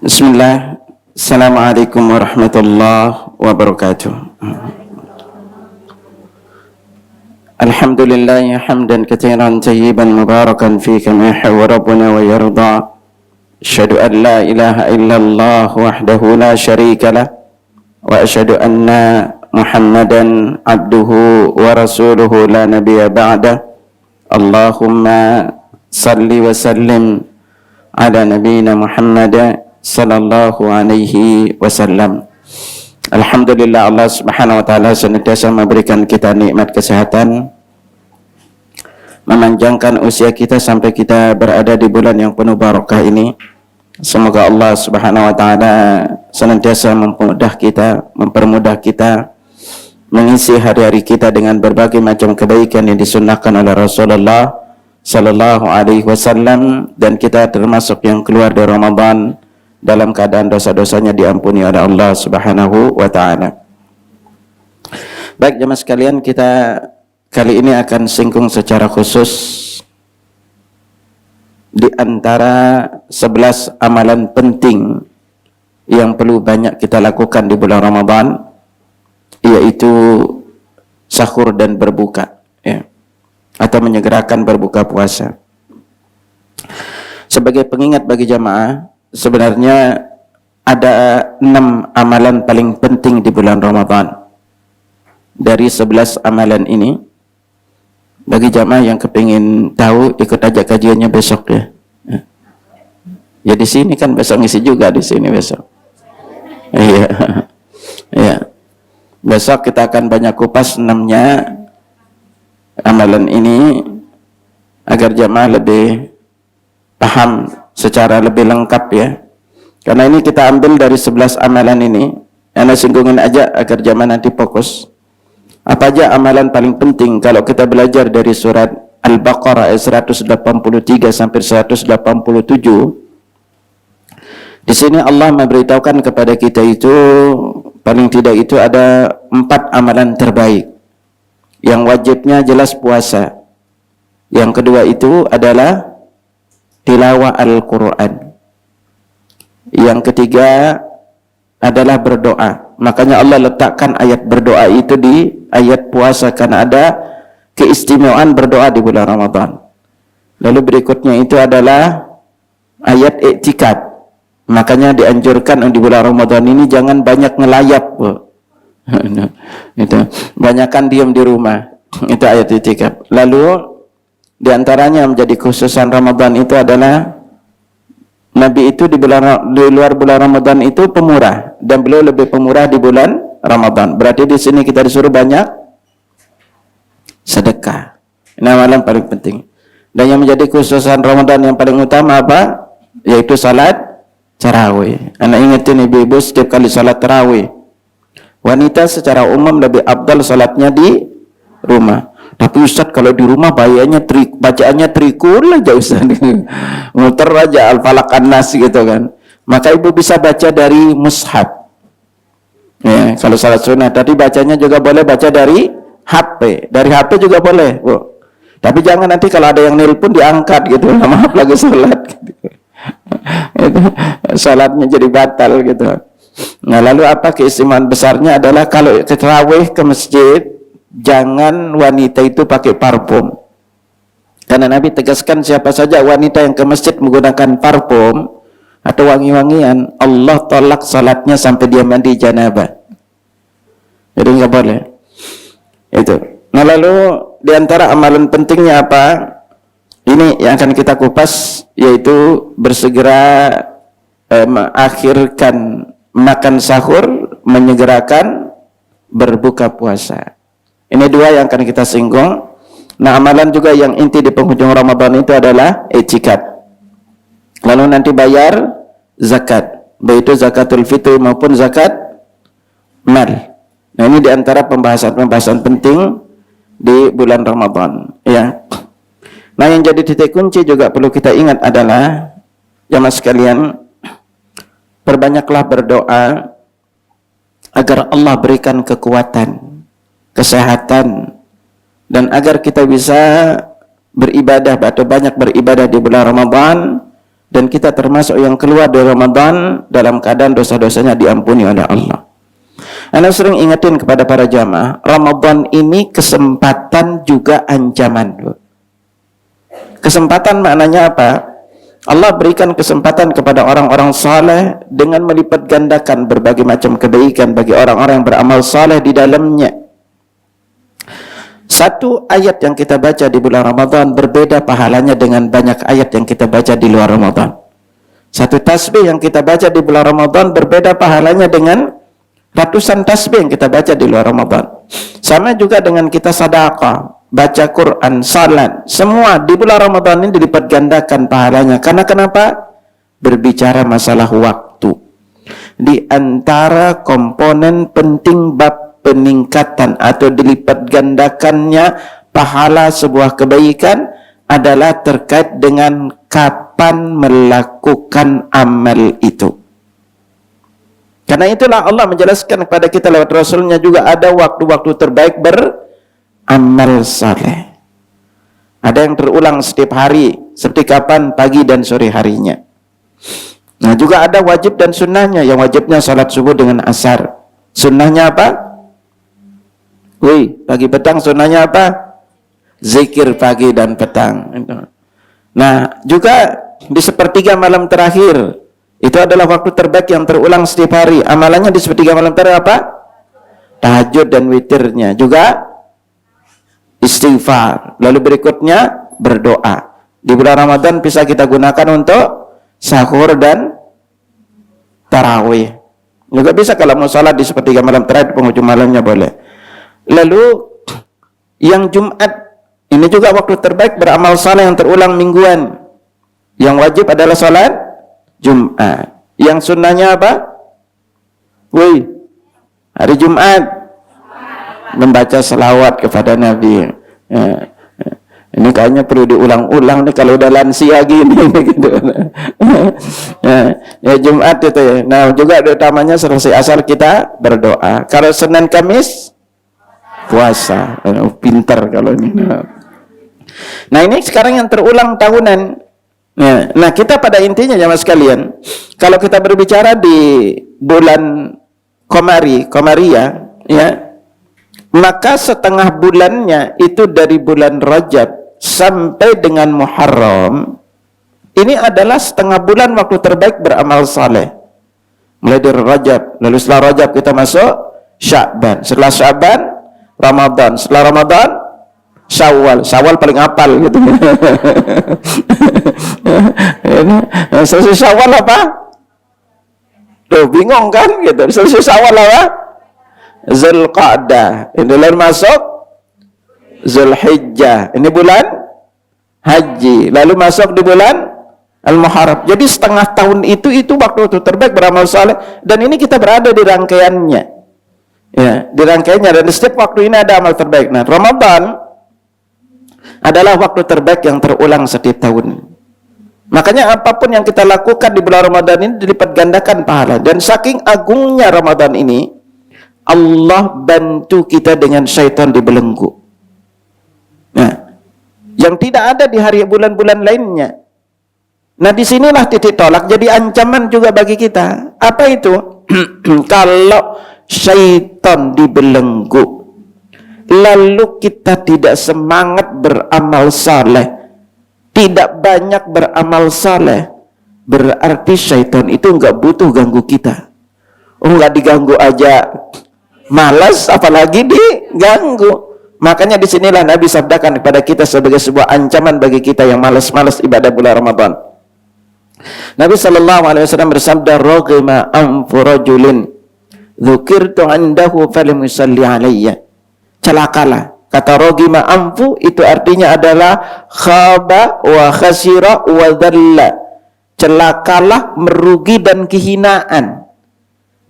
Bismillah. Assalamualaikum warahmatullahi wabarakatuh. Alhamdulillah hamdan katsiran tayyiban mubarakan fi kama yuhibbu rabbuna wa yarda. Asyhadu an la ilaha illallah wahdahu la syarika lah wa asyhadu anna Muhammadan abduhu wa rasuluhu la nabiyya ba'da. Allahumma salli wa sallim ala nabiyyina Muhammad sallallahu alaihi wasallam. Alhamdulillah, Allah subhanahu wa ta'ala senantiasa memberikan kita nikmat kesehatan, memanjangkan usia kita sampai kita berada di bulan yang penuh barakah ini. Semoga Allah subhanahu wa ta'ala senantiasa mempermudah kita mengisi hari-hari kita dengan berbagai macam kebaikan yang disunnahkan oleh Rasulullah sallallahu alaihi wasallam, dan kita termasuk yang keluar dari Ramadan dalam keadaan dosa-dosanya diampuni oleh Allah subhanahu wa ta'ala. Baik jemaah sekalian, kita kali ini akan singgung secara khusus di antara 11 amalan penting yang perlu banyak kita lakukan di bulan Ramadan, yaitu sahur dan berbuka, ya, atau menyegerakan berbuka puasa. Sebagai pengingat bagi jamaah, sebenarnya ada 6 amalan paling penting di bulan Ramadan. Dari 11 amalan ini, bagi jamaah yang kepingin tahu, ikut aja kajiannya besok ya. Ya di sini kan besok ngisi juga di sini besok. Iya. Ya. Besok kita akan banyak kupas 6-nya amalan ini agar jamaah lebih paham secara lebih lengkap ya. Karena ini kita ambil dari 11 amalan ini, Anda singgungin aja agar jamaah nanti fokus. Apa aja amalan paling penting kalau kita belajar dari surat Al-Baqarah ayat 183 sampai 187. Di sini Allah memberitahukan kepada kita itu paling tidak itu ada 4 amalan terbaik. Yang wajibnya jelas puasa. Yang kedua itu adalah tilawah Al-Quran. Yang ketiga adalah berdoa. Makanya Allah letakkan ayat berdoa itu di ayat puasa, karena ada keistimewaan berdoa di bulan Ramadan. Lalu berikutnya itu adalah ayat iktikaf. Makanya dianjurkan di bulan Ramadan ini jangan banyak ngelayap. Itu banyakkan diam di rumah. Itu ayat iktikaf. Lalu di antaranya menjadi khususan Ramadan itu adalah Nabi itu di luar bulan Ramadan itu pemurah, dan beliau lebih pemurah di bulan Ramadan. Berarti di sini kita disuruh banyak sedekah. Ini amalan paling penting. Dan yang menjadi khususan Ramadan yang paling utama apa? Yaitu salat tarawih. Anak ingetin ibu-ibu, setiap kali salat tarawih, wanita secara umum lebih afdal salatnya di rumah. Tapi Ustaz kalau di rumah bacaannya trikul aja Ustaz. Muter aja Al-Falaq An-Nas gitu kan. Maka ibu bisa baca dari mushaf. Ya, kalau salat sunnah tadi bacanya juga boleh baca dari HP. Dari HP juga boleh, Bu. Tapi jangan nanti kalau ada yang nelpon diangkat gitu. Maaf lagi salat gitu. Itu salatnya jadi batal gitu. Nah, lalu apa keistimewaan besarnya adalah kalau tarawih ke masjid, jangan wanita itu pakai parfum. Karena Nabi tegaskan siapa saja wanita yang ke masjid menggunakan parfum atau wangi-wangian, Allah tolak salatnya sampai dia mandi janabah. Jadi nggak boleh. Itu. Nah, lalu di antara amalan pentingnya apa? Ini yang akan kita kupas, yaitu bersegera mengakhirkan makan sahur, menyegerakan berbuka puasa. Ini 2 yang akan kita singgung. Nah, amalan juga yang inti di penghujung Ramadan itu adalah i'tikaf. Lalu nanti bayar zakat, baik itu zakatul fitri maupun zakat mal. Nah, ini di antara pembahasan-pembahasan penting di bulan Ramadan, ya. Nah, yang jadi titik kunci juga perlu kita ingat adalah jamaah sekalian, perbanyaklah berdoa agar Allah berikan kekuatan, kesehatan, dan agar kita bisa beribadah atau banyak beribadah di bulan Ramadan dan kita termasuk yang keluar dari Ramadan dalam keadaan dosa-dosanya diampuni oleh Allah. Ana sering ingetin kepada para jamaah, Ramadan ini kesempatan juga ancaman. Kesempatan maknanya apa? Allah berikan kesempatan kepada orang-orang saleh dengan melipat gandakan berbagai macam kebaikan bagi orang-orang yang beramal saleh di dalamnya. Satu ayat yang kita baca di bulan Ramadan berbeda pahalanya dengan banyak ayat yang kita baca di luar Ramadan. Satu tasbih yang kita baca di bulan Ramadan berbeda pahalanya dengan ratusan tasbih yang kita baca di luar Ramadan. Sama juga dengan kita sedekah, baca Quran, salat, semua di bulan Ramadan ini dilipat gandakan pahalanya. Karena kenapa? Berbicara masalah waktu. Di antara komponen penting bab peningkatan atau dilipat gandakannya pahala sebuah kebaikan adalah terkait dengan kapan melakukan amal itu. Karena itulah Allah menjelaskan kepada kita lewat Rasulnya juga ada waktu-waktu terbaik beramal saleh. Ada yang terulang setiap hari, seperti kapan? Pagi dan sore harinya. Nah juga ada wajib dan sunnahnya. Yang wajibnya salat subuh dengan asar. Sunnahnya apa? Pagi petang. Sunnahnya apa? Zikir pagi dan petang. Nah juga di sepertiga malam terakhir, itu adalah waktu terbaik yang terulang setiap hari. Amalannya di sepertiga malam terakhir apa? Tahajud dan witirnya. Juga istighfar. Lalu berikutnya berdoa. Di bulan Ramadan bisa kita gunakan untuk sahur dan tarawih. Juga bisa kalau mau salat di sepertiga malam terakhir, penghujung malamnya boleh. Lalu yang Jumat, ini juga waktu terbaik beramal saleh yang terulang mingguan. Yang wajib adalah salat Jumat. Yang sunnahnya apa? Hari Jumat membaca selawat kepada Nabi. Ini kayaknya perlu diulang-ulang nih kalau udah lansia gini gitu. Ya Jumat itu ya. Nah juga utamanya selesai asar kita berdoa. Kalau Senin Kamis puasa. Pintar kalau ini. Nah ini sekarang yang terulang tahunan. Nah kita pada intinya jamaah sekalian, kalau kita berbicara di bulan Komariah, ya, maka setengah bulannya itu dari bulan Rajab sampai dengan Muharram, ini adalah setengah bulan waktu terbaik beramal saleh. Mulai dari Rajab, lalu setelah Rajab kita masuk Sya'ban, setelah Sya'ban Ramadan, setelah Ramadan Syawal paling apal gitu. Selesai Syawal apa? Tuh bingung kan gitu. Selesai Syawal apa? Zulqa'dah. Ini lalu masuk Zulhijjah. Ini bulan haji. Lalu masuk di bulan Al-Muharram. Jadi setengah tahun itu waktu terbaik beramal saleh, dan ini kita berada di rangkaiannya. Ya, di rangkaiannya, dan di setiap waktu ini ada amal terbaik. Nah, Ramadan adalah waktu terbaik yang terulang setiap tahun. Makanya apapun yang kita lakukan di bulan Ramadan ini dilipat gandakan pahala. Dan saking agungnya Ramadan ini, Allah bantu kita dengan syaitan dibelenggu. Nah, yang tidak ada di hari bulan-bulan lainnya. Nah, disinilah titik tolak jadi ancaman juga bagi kita. Apa itu? Kalau syaitan dibelenggu, lalu kita tidak semangat beramal saleh, tidak banyak beramal saleh, berarti syaitan itu enggak butuh ganggu kita. Enggak diganggu aja malas, apalagi diganggu. Makanya disinilah Nabi sabdakan kepada kita sebagai sebuah ancaman bagi kita yang malas-malas ibadah bulan Ramadan. Nabi SAW bersabda, "Raghima anfu rajulin dzukirtu 'indahu falam yusalli 'alayya." Celakalah. Kata rogima amfu itu artinya adalah khaba wa khasira wa dhalla. Celakalah, merugi dan kehinaan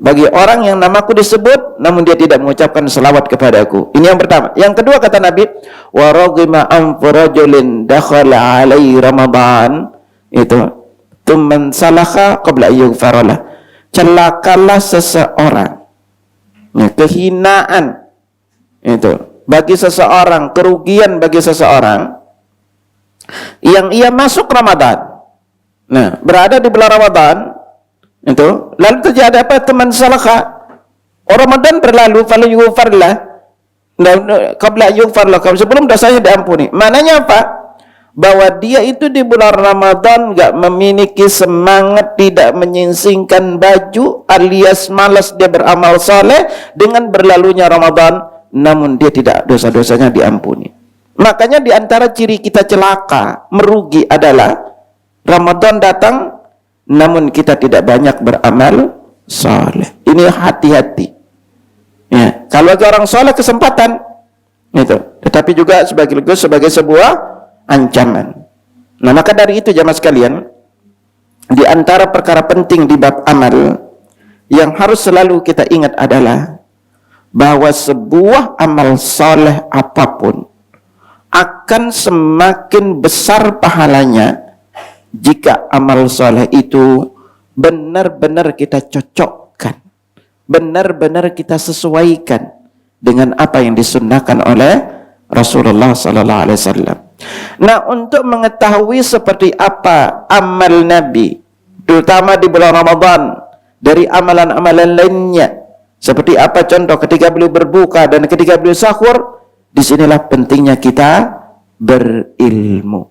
bagi orang yang namaku disebut namun dia tidak mengucapkan selawat kepadaku. Ini yang pertama. Yang kedua kata Nabi, wa rogima amfu rajulin dakhala alaihi Ramadan, itu tumman salakha qabla ayyughfaralah. Celakalah seseorang, ya, kehinaan itu bagi seseorang, kerugian bagi seseorang yang ia masuk Ramadan Nah, berada di bulan Ramadan itu, lalu terjadi apa? Teman salaka. Ramadan berlalu, fala yughfarlah. Qabla yughfarlah, sebelum dosanya diampuni. Maknanya apa? Bahwa dia itu di bulan Ramadan enggak memiliki semangat, tidak menyingsingkan baju, alias malas dia beramal soleh. Dengan berlalunya Ramadan, namun dia tidak, dosa-dosanya diampuni. Makanya di antara ciri kita celaka, merugi adalah Ramadan datang, namun kita tidak banyak beramal soleh. Ini hati-hati. Ya, kalau orang soleh kesempatan itu, tetapi juga sebagai sebuah ancaman. Nah, maka dari itu jamaah sekalian, di antara perkara penting di bab amal yang harus selalu kita ingat adalah bahwa sebuah amal soleh apapun akan semakin besar pahalanya jika amal soleh itu benar-benar kita cocokkan, benar-benar kita sesuaikan dengan apa yang disunnahkan oleh Rasulullah sallallahu alaihi wasallam. Nah, untuk mengetahui seperti apa amal Nabi, terutama di bulan Ramadan, dari amalan-amalan lainnya, seperti apa contoh ketika beliau berbuka dan ketika beliau sahur, disinilah pentingnya kita berilmu.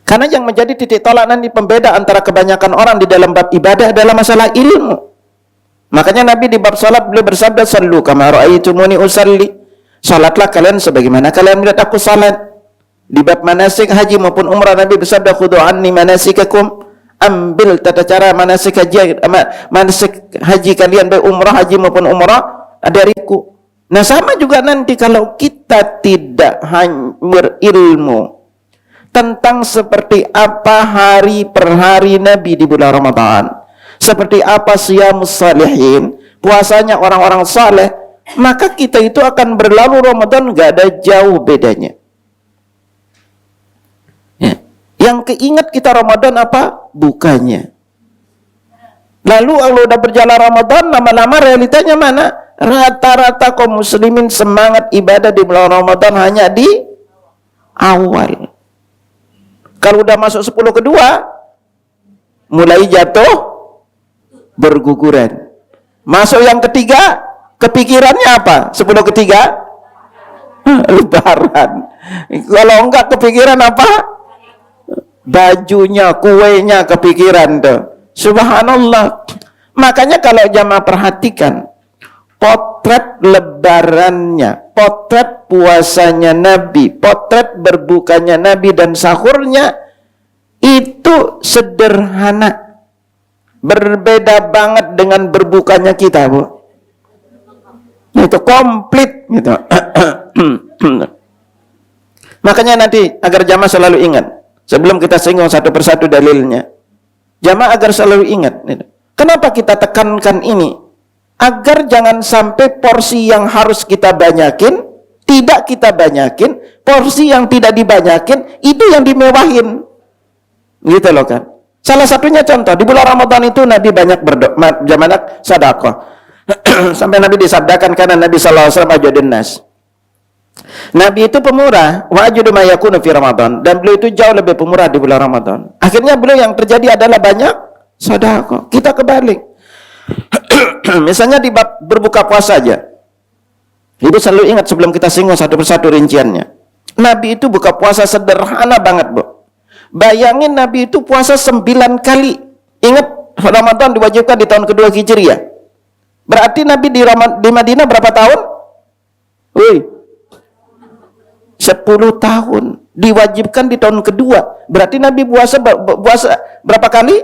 Karena yang menjadi titik tolak nanti pembeda antara kebanyakan orang di dalam bab ibadah adalah masalah ilmu. Makanya Nabi di bab salat beliau bersabda, "Sallu kama ra'aitumuni usalli." Salatlah kalian sebagaimana kalian melihat aku salat. Di bab manasik haji maupun umrah Nabi bersabda, "Khudhu anni manasikakum." Ambil tata cara manasik haji kalian, baik umrah haji maupun umrah, dariku. Nah, sama juga nanti kalau kita tidak berilmu tentang seperti apa hari per hari Nabi di bulan Ramadan, seperti apa siyamus salihin, puasanya orang-orang saleh, maka kita itu akan berlalu Ramadan gak ada jauh bedanya. Ya. Yang keingat kita Ramadan apa? Bukanya. Lalu kalau udah berjalan Ramadan, lama-lama realitanya mana? Rata-rata kaum muslimin semangat ibadah di bulan Ramadan hanya di awal. Kalau udah masuk 10 kedua, mulai jatuh berguguran. Masuk yang ketiga, kepikirannya apa? 10 ketiga, lebaran. Kalau enggak kepikiran apa? Bajunya, kuenya kepikiran tuh. Subhanallah. Makanya kalau jamaah perhatikan, potret lebarannya, potret puasanya Nabi, potret berbukanya Nabi dan sahurnya itu sederhana. Berbeda banget dengan berbukanya kita, Bu. Itu komplit gitu. Makanya nanti agar jamaah selalu ingat, sebelum kita singgung satu persatu dalilnya, jamaah agar selalu ingat gitu. Kenapa kita tekankan ini? Agar jangan sampai porsi yang harus kita banyakin tidak kita banyakin, porsi yang tidak dibanyakin itu yang dimewahin. Gitu loh kan. Salah satunya contoh, di bulan Ramadan itu Nabi banyak berdoa, jamaah sedekah. Sampai Nabi disabdakan karena Nabi sallallahu alaihi wasallam ajudun nas. Nabi itu pemurah, wa ajudu ma yakunu fi Ramadan, dan beliau itu jauh lebih pemurah di bulan Ramadan. Akhirnya beliau yang terjadi adalah banyak sedekah. Kita kebalik. Misalnya di bab berbuka puasa aja. Ibu selalu ingat sebelum kita singgung satu persatu rinciannya. Nabi itu buka puasa sederhana banget, Bu. Bayangin Nabi itu puasa 9 kali. Ingat Ramadan diwajibkan di tahun kedua Hijriah. Berarti Nabi di Madinah berapa tahun? Wih, 10 tahun. Diwajibkan di tahun kedua. Berarti Nabi puasa berapa kali?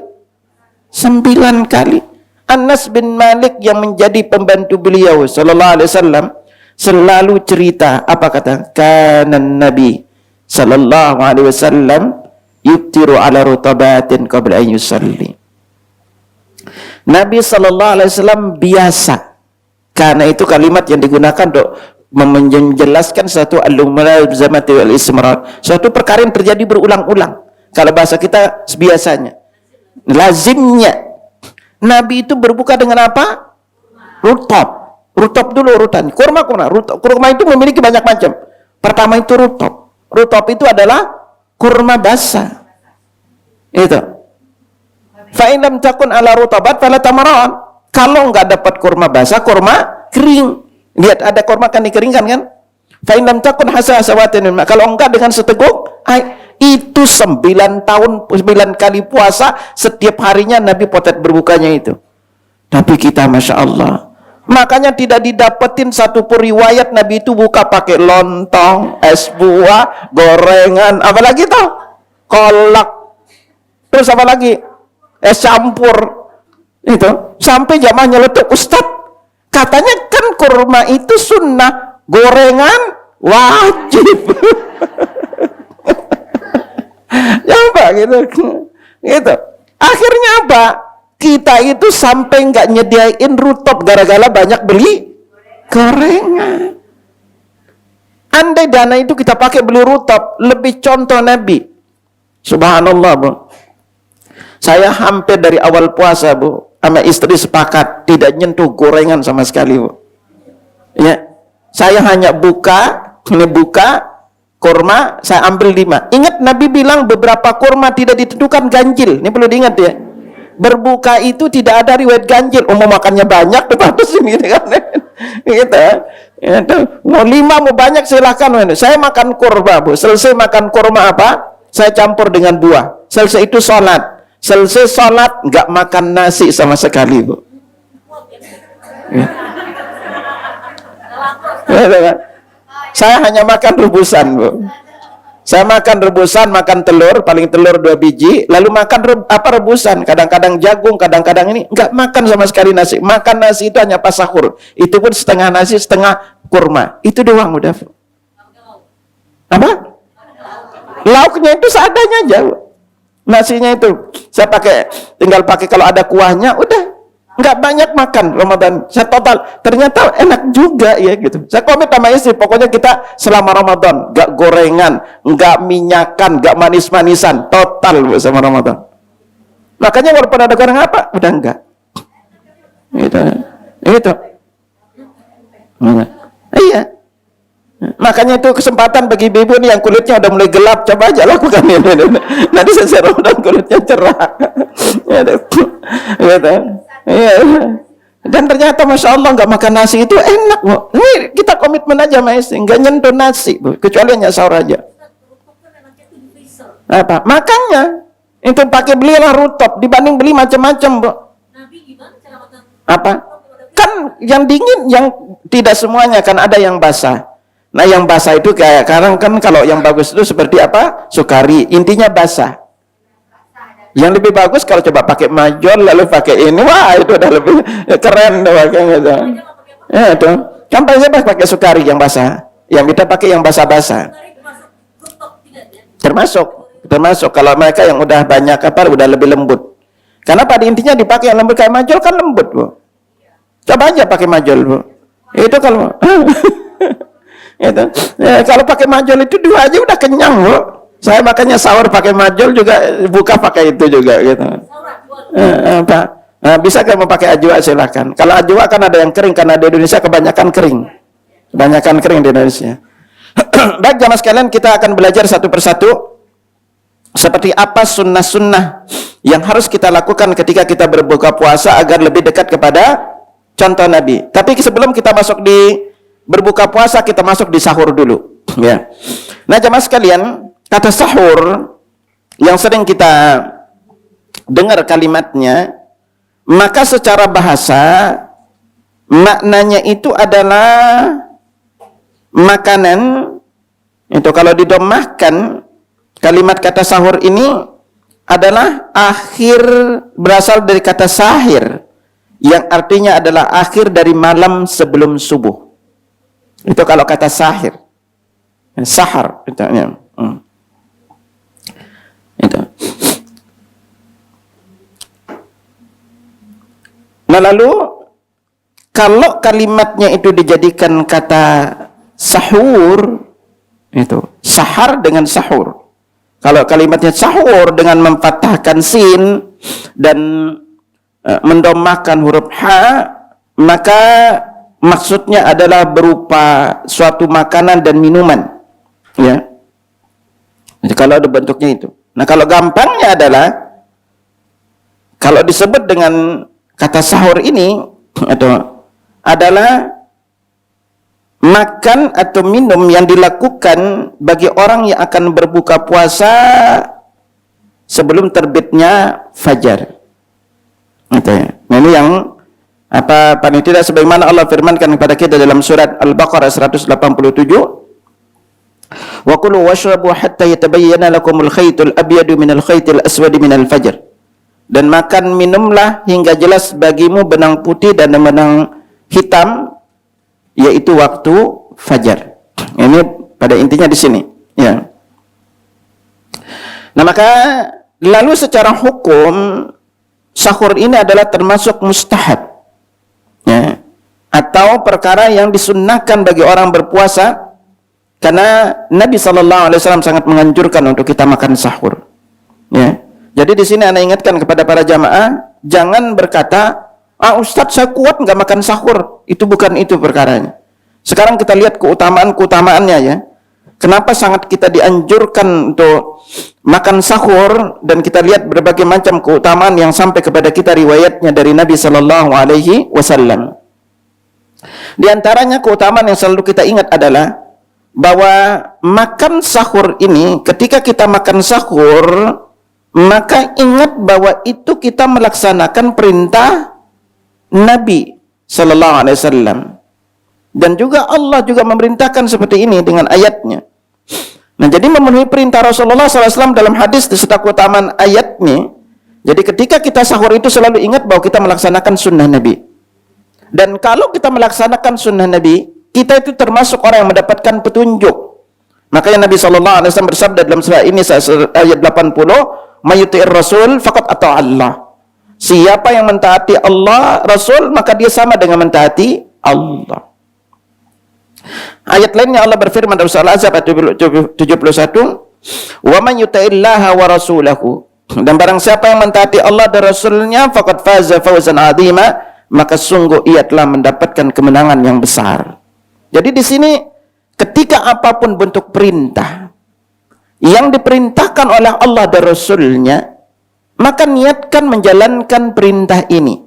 9 kali. Anas bin Malik yang menjadi pembantu beliau sallallahu alaihi wasallam selalu cerita, apa kata? Kanan Nabi sallallahu alaihi wasallam yuftiru ala rutabatin qabla an yusalli. Nabi sallallahu alaihi wasallam biasa, karena itu kalimat yang digunakan untuk menjelaskan satu al-mulazamati wal istimrar, suatu perkara yang terjadi berulang-ulang. Kalau bahasa kita biasanya lazimnya Nabi itu berbuka dengan apa? Rutab. Rutab dulu urutan. Kurma. Kurma itu memiliki banyak macam. Pertama itu rutab. Rutab itu adalah kurma basah. Itu. Fa in lam takun ala rutabat fala tamaran. Kalau enggak dapat kurma basah, kurma kering. Lihat ada kurma kan dikeringkan kan? Fa in lam takun hasawatin. Kalau enggak dengan seteguk, itu 9 tahun 9 kali puasa, setiap harinya Nabi potet berbukanya itu. Tapi kita Masya Allah, makanya tidak didapetin satu pun riwayat Nabi itu buka pakai lontong, es buah, gorengan, apalagi tuh kolak, terus apa lagi, es campur itu. Sampai jamaah nyeletuk, Ustaz katanya kan kurma itu sunnah, gorengan wajib. Ya apa gitu. Akhirnya apa? Kita itu sampai nggak nyediain rutop gara-gara banyak beli gorengan. Andai dana itu kita pakai beli rutop, lebih contoh Nabi. Subhanallah, Bu. Saya hampir dari awal puasa, Bu, sama istri sepakat tidak nyentuh gorengan sama sekali, Bu. Ya, saya hanya buka kurma, saya ambil 5. Ingat Nabi bilang beberapa kurma tidak ditentukan ganjil. Ini perlu diingat ya. Berbuka itu tidak ada riwayat ganjil. Mau makannya banyak, bagus ini kan. Gitu. Mau 5 mau banyak silahkan. Saya makan kurma, Bu. Selesai makan kurma apa? Saya campur dengan buah. Selesai itu sholat. Selesai sholat nggak makan nasi sama sekali, Bu. Saya hanya makan rebusan, Bu. Saya makan rebusan, makan telur, paling telur 2 biji, lalu makan rebusan, kadang-kadang jagung, kadang-kadang ini, enggak makan sama sekali nasi. Makan nasi itu hanya pas sahur. Itu pun setengah nasi, setengah kurma. Itu doang udah. Apa? Lauknya itu seadanya aja, Bu. Nasinya itu saya tinggal pakai kalau ada kuahnya, udah. Nggak banyak makan Ramadan. Saya total, ternyata enak juga ya gitu. Saya komit sama istri, pokoknya kita selama Ramadan nggak gorengan, nggak minyakan, nggak manis-manisan, total sama Ramadan. Makanya walaupun ada gorengan apa, udah enggak. Itu. Iya. Makanya itu kesempatan bagi ibu nih yang kulitnya udah mulai gelap, coba aja lakukan ini. Nanti selesai Ramadan kulitnya cerah. Gitu. Iya. Dan ternyata Masya Allah nggak makan nasi itu enak, Bu. Ini kita komitmen aja sama istri, nggak nyentuh nasi, Bu, kecuali hanya sahur aja. Apa? Makanya itu pakai belilah rutop dibanding beli macam-macam, Bu. Apa? Kan yang dingin, yang tidak semuanya kan ada yang basah. Nah yang basah itu kayak sekarang kan kalau yang bagus itu seperti apa? Sukari, intinya basah. Yang lebih bagus kalau coba pakai majol lalu pakai ini, wah itu udah lebih keren deh pakai gitu. Ya itu. Kan paling bebas pakai sukari yang basah. Yang kita pakai yang basah-basah. Termasuk kalau mereka yang udah banyak udah lebih lembut. Karena pada intinya dipakai yang lembut kayak majol kan lembut, Bu. Coba aja pakai majol, Bu. Itu kalau itu. Ya, kalau pakai majol itu 2 aja udah kenyang, Bu. Saya makanya sahur pakai majol juga, buka pakai itu juga gitu. Bisa kamu pakai ajwa silakan. Kalau ajwa kan ada yang kering karena di Indonesia kebanyakan kering. Kebanyakan kering di Indonesia. Baik jamaah sekalian, kita akan belajar satu persatu seperti apa sunnah-sunnah yang harus kita lakukan ketika kita berbuka puasa agar lebih dekat kepada contoh Nabi. Tapi sebelum kita masuk di berbuka puasa, kita masuk di sahur dulu. Ya. Nah jamaah sekalian, kata sahur yang sering kita dengar kalimatnya, maka secara bahasa maknanya itu adalah makanan. Itu kalau didomahkan kalimat kata sahur ini adalah akhir, berasal dari kata sahir yang artinya adalah akhir dari malam sebelum subuh. Itu kalau kata sahir, sahar itu. Itu. Nah lalu kalau kalimatnya itu dijadikan kata sahur, itu sahar dengan sahur. Kalau kalimatnya sahur dengan memfathahkan sin dan mendomahkan huruf ha, maka maksudnya adalah berupa suatu makanan dan minuman. Ya. Jadi kalau ada bentuknya itu. Nah kalau gampangnya adalah Kalau disebut dengan kata sahur ini adalah makan atau minum yang dilakukan bagi orang yang akan berbuka puasa sebelum terbitnya fajar. Gitu ya. Nah, ini yang paling tidak sebagaimana Allah firmankan kepada kita dalam surat Al-Baqarah 187, wa kulu washrabu hatta yatabayyana lakumul khaytul abyadu minal khaytil aswadi minal fajr. Dan makan minumlah hingga jelas bagimu benang putih dan benang hitam, yaitu waktu fajar. Ini pada intinya di sini, ya. Nah, maka lalu secara hukum sahur ini adalah termasuk mustahab, ya, atau perkara yang disunnahkan bagi orang berpuasa, karena Nabi SAW sangat menganjurkan untuk kita makan sahur, ya. Jadi di sini Anda ingatkan kepada para jamaah, jangan berkata, Ustadz saya kuat nggak makan sahur. Itu bukan itu perkaranya. Sekarang kita lihat keutamaan-keutamaannya, ya. Kenapa sangat kita dianjurkan untuk makan sahur, dan kita lihat berbagai macam keutamaan yang sampai kepada kita riwayatnya dari Nabi Sallallahu Alaihi Wasallam. Di antaranya keutamaan yang selalu kita ingat adalah bahwa makan sahur ini, ketika kita makan sahur, maka ingat bahwa itu kita melaksanakan perintah Nabi Sallallahu Alaihi Wasallam. Dan juga Allah juga memerintahkan seperti ini dengan ayatnya. Nah, jadi memenuhi perintah Rasulullah SAW dalam hadis beserta keutamaan ayatnya. Jadi ketika kita sahur itu selalu ingat bahwa kita melaksanakan sunnah Nabi. Dan kalau kita melaksanakan sunnah Nabi, kita itu termasuk orang yang mendapatkan petunjuk. Makanya Nabi SAW bersabda dalam surah ini, ayat 80, "Mayyuti'ir Rasul faqad ata'a Allah." Siapa yang mentaati Allah, Rasul, maka dia sama dengan mentaati Allah. Ayat lainnya Allah berfirman dalam surah Al-Ahzab ayat 71, "Wa man yuti'illaha wa rasulahu." Dan barang siapa yang mentaati Allah dan Rasulnya, faqad faza fawzan 'azima, maka sungguh ia telah mendapatkan kemenangan yang besar. Jadi di sini ketika apapun bentuk perintah yang diperintahkan oleh Allah dan Rasulnya, maka niatkan menjalankan perintah ini.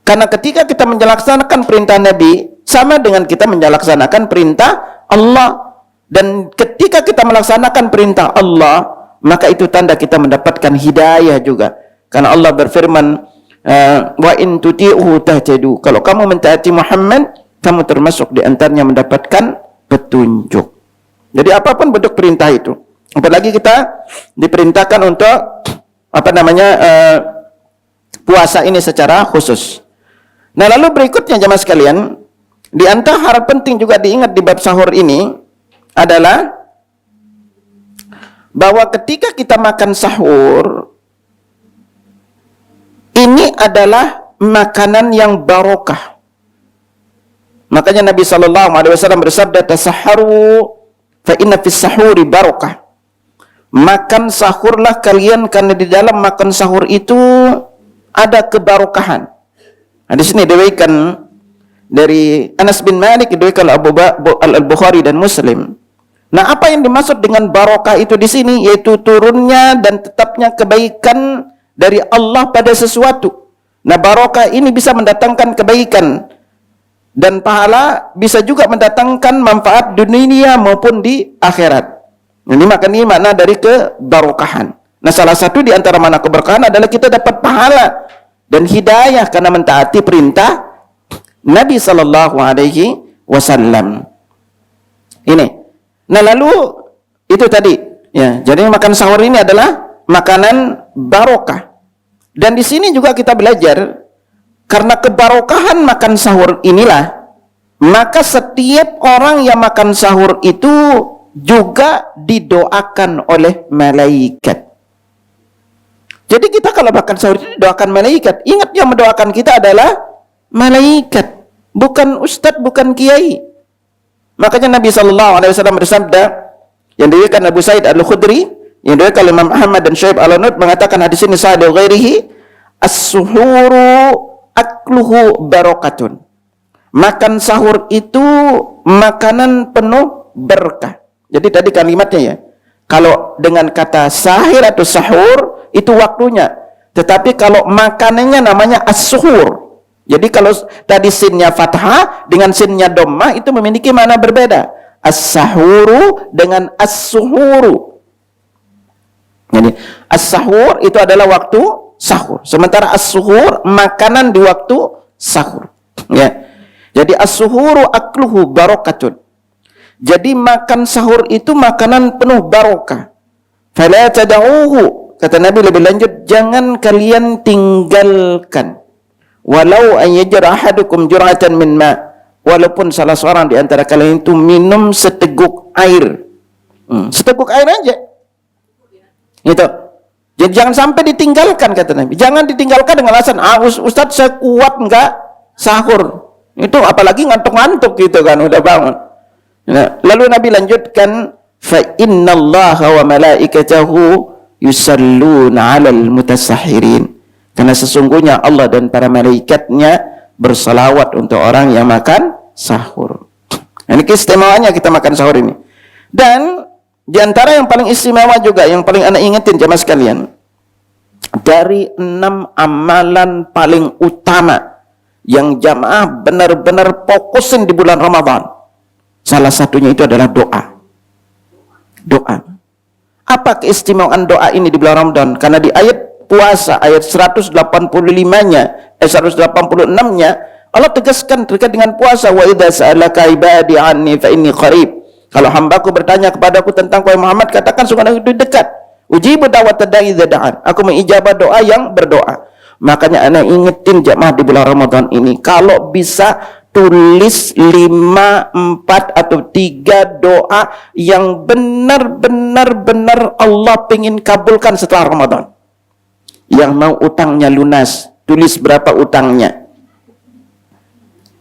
Karena ketika kita menjalankan perintah Nabi, sama dengan kita menjalankan perintah Allah. Dan ketika kita melaksanakan perintah Allah, maka itu tanda kita mendapatkan hidayah juga. Karena Allah berfirman, wa in tuti'uhu tahtadu. Kalau kamu mentaati Muhammad, kamu termasuk di antaranya mendapatkan petunjuk. Jadi apapun bentuk perintah itu. Apalagi kita diperintahkan untuk puasa ini secara khusus. Nah, lalu berikutnya jemaah sekalian, di antara hal penting juga diingat di bab sahur ini adalah bahwa ketika kita makan sahur, ini adalah makanan yang barokah. Makanya Nabi SAW bersabda, "Tasahharu fa inna fis sahuri barakah." Makan sahurlah kalian, karena di dalam makan sahur itu ada kebarokahan. Nah, di sini diriwayatkan dari Anas bin Malik, diriwayatkan Al-Bukhari dan Muslim. Nah, apa yang dimaksud dengan barokah itu di sini, yaitu turunnya dan tetapnya kebaikan dari Allah pada sesuatu. Nah, barokah ini bisa mendatangkan kebaikan dan pahala, bisa juga mendatangkan manfaat dunia maupun di akhirat. Ini makna dari kebarokahan. Nah, salah satu di antara makna keberkahan adalah kita dapat pahala dan hidayah karena mentaati perintah Nabi Sallallahu Alaihi Wasallam. Ini. Nah, lalu itu tadi, ya. Jadi makan sahur ini adalah makanan barokah. Dan di sini juga kita belajar, karena kebarokahan makan sahur inilah, maka setiap orang yang makan sahur itu juga didoakan oleh malaikat. Jadi kita kalau makan sahur itu didoakan malaikat. Ingat, yang mendoakan kita adalah malaikat, bukan ustadz, bukan kiai. Makanya Nabi SAW bersabda, yang diriwayatkan Abu Sa'id Al-Khudri, yang diriwayatkan oleh Imam Ahmad dan Syaib Al-Anud, mengatakan hadis ini sahih dari ghairihi, as-suhuru akluhu barokatun. Makan sahur itu makanan penuh berkah. Jadi tadi kalimatnya, ya, kalau dengan kata sahir atau sahur itu waktunya. Tetapi kalau makanannya namanya as-suhur. Jadi kalau tadi sinnya fathah dengan sinnya dhammah itu memiliki makna berbeda. As-sahuru dengan as-suhuru. Jadi as-sahur itu adalah waktu sahur. Sementara as-suhur makanan di waktu sahur. Ya. Jadi as-suhuru akluhu barokatun. Jadi makan sahur itu makanan penuh barokah. Fala tad'uhu, kata Nabi lebih lanjut, jangan kalian tinggalkan. Walau an yajra ahadukum jur'atan min ma, walaupun salah seorang di antara kalian itu minum seteguk air. Seteguk air aja. Itu. Jadi jangan sampai ditinggalkan, kata Nabi. Jangan ditinggalkan dengan alasan, Ustaz saya kuat enggak sahur. Itu apalagi ngantuk-ngantuk gitu kan, udah bangun. Nah, lalu Nabi lanjutkan, fa innallaha wa malaikatahu yusalluna 'alal mutasahhirin. Karena sesungguhnya Allah dan para malaikatnya bersalawat untuk orang yang makan sahur. Ini keistimewaannya kita makan sahur ini. Dan di antara yang paling istimewa juga, yang paling anak ingetin jemaah sekalian, dari 6 amalan paling utama yang jamaah benar-benar fokusin di bulan Ramadan, salah satunya itu adalah doa. Doa. Apa keistimewaan doa ini di bulan Ramadan? Karena di ayat puasa ayat 185-nya, 186-nya Allah tegaskan terkait dengan puasa, wa idza sa'alaka ibadi anni fa inni qarib. Kalau hambaku bertanya kepadaku tentang wahai Muhammad, katakan sungguh aku dekat. Ujibu da'watad da'i idza da'an. Aku mengijabah doa yang berdoa. Makanya ana ingetin jamaah di bulan Ramadan ini, kalau bisa tulis 5, 4 atau 3 doa yang benar-benar Allah ingin kabulkan setelah Ramadan. Yang mau utangnya lunas, tulis berapa utangnya.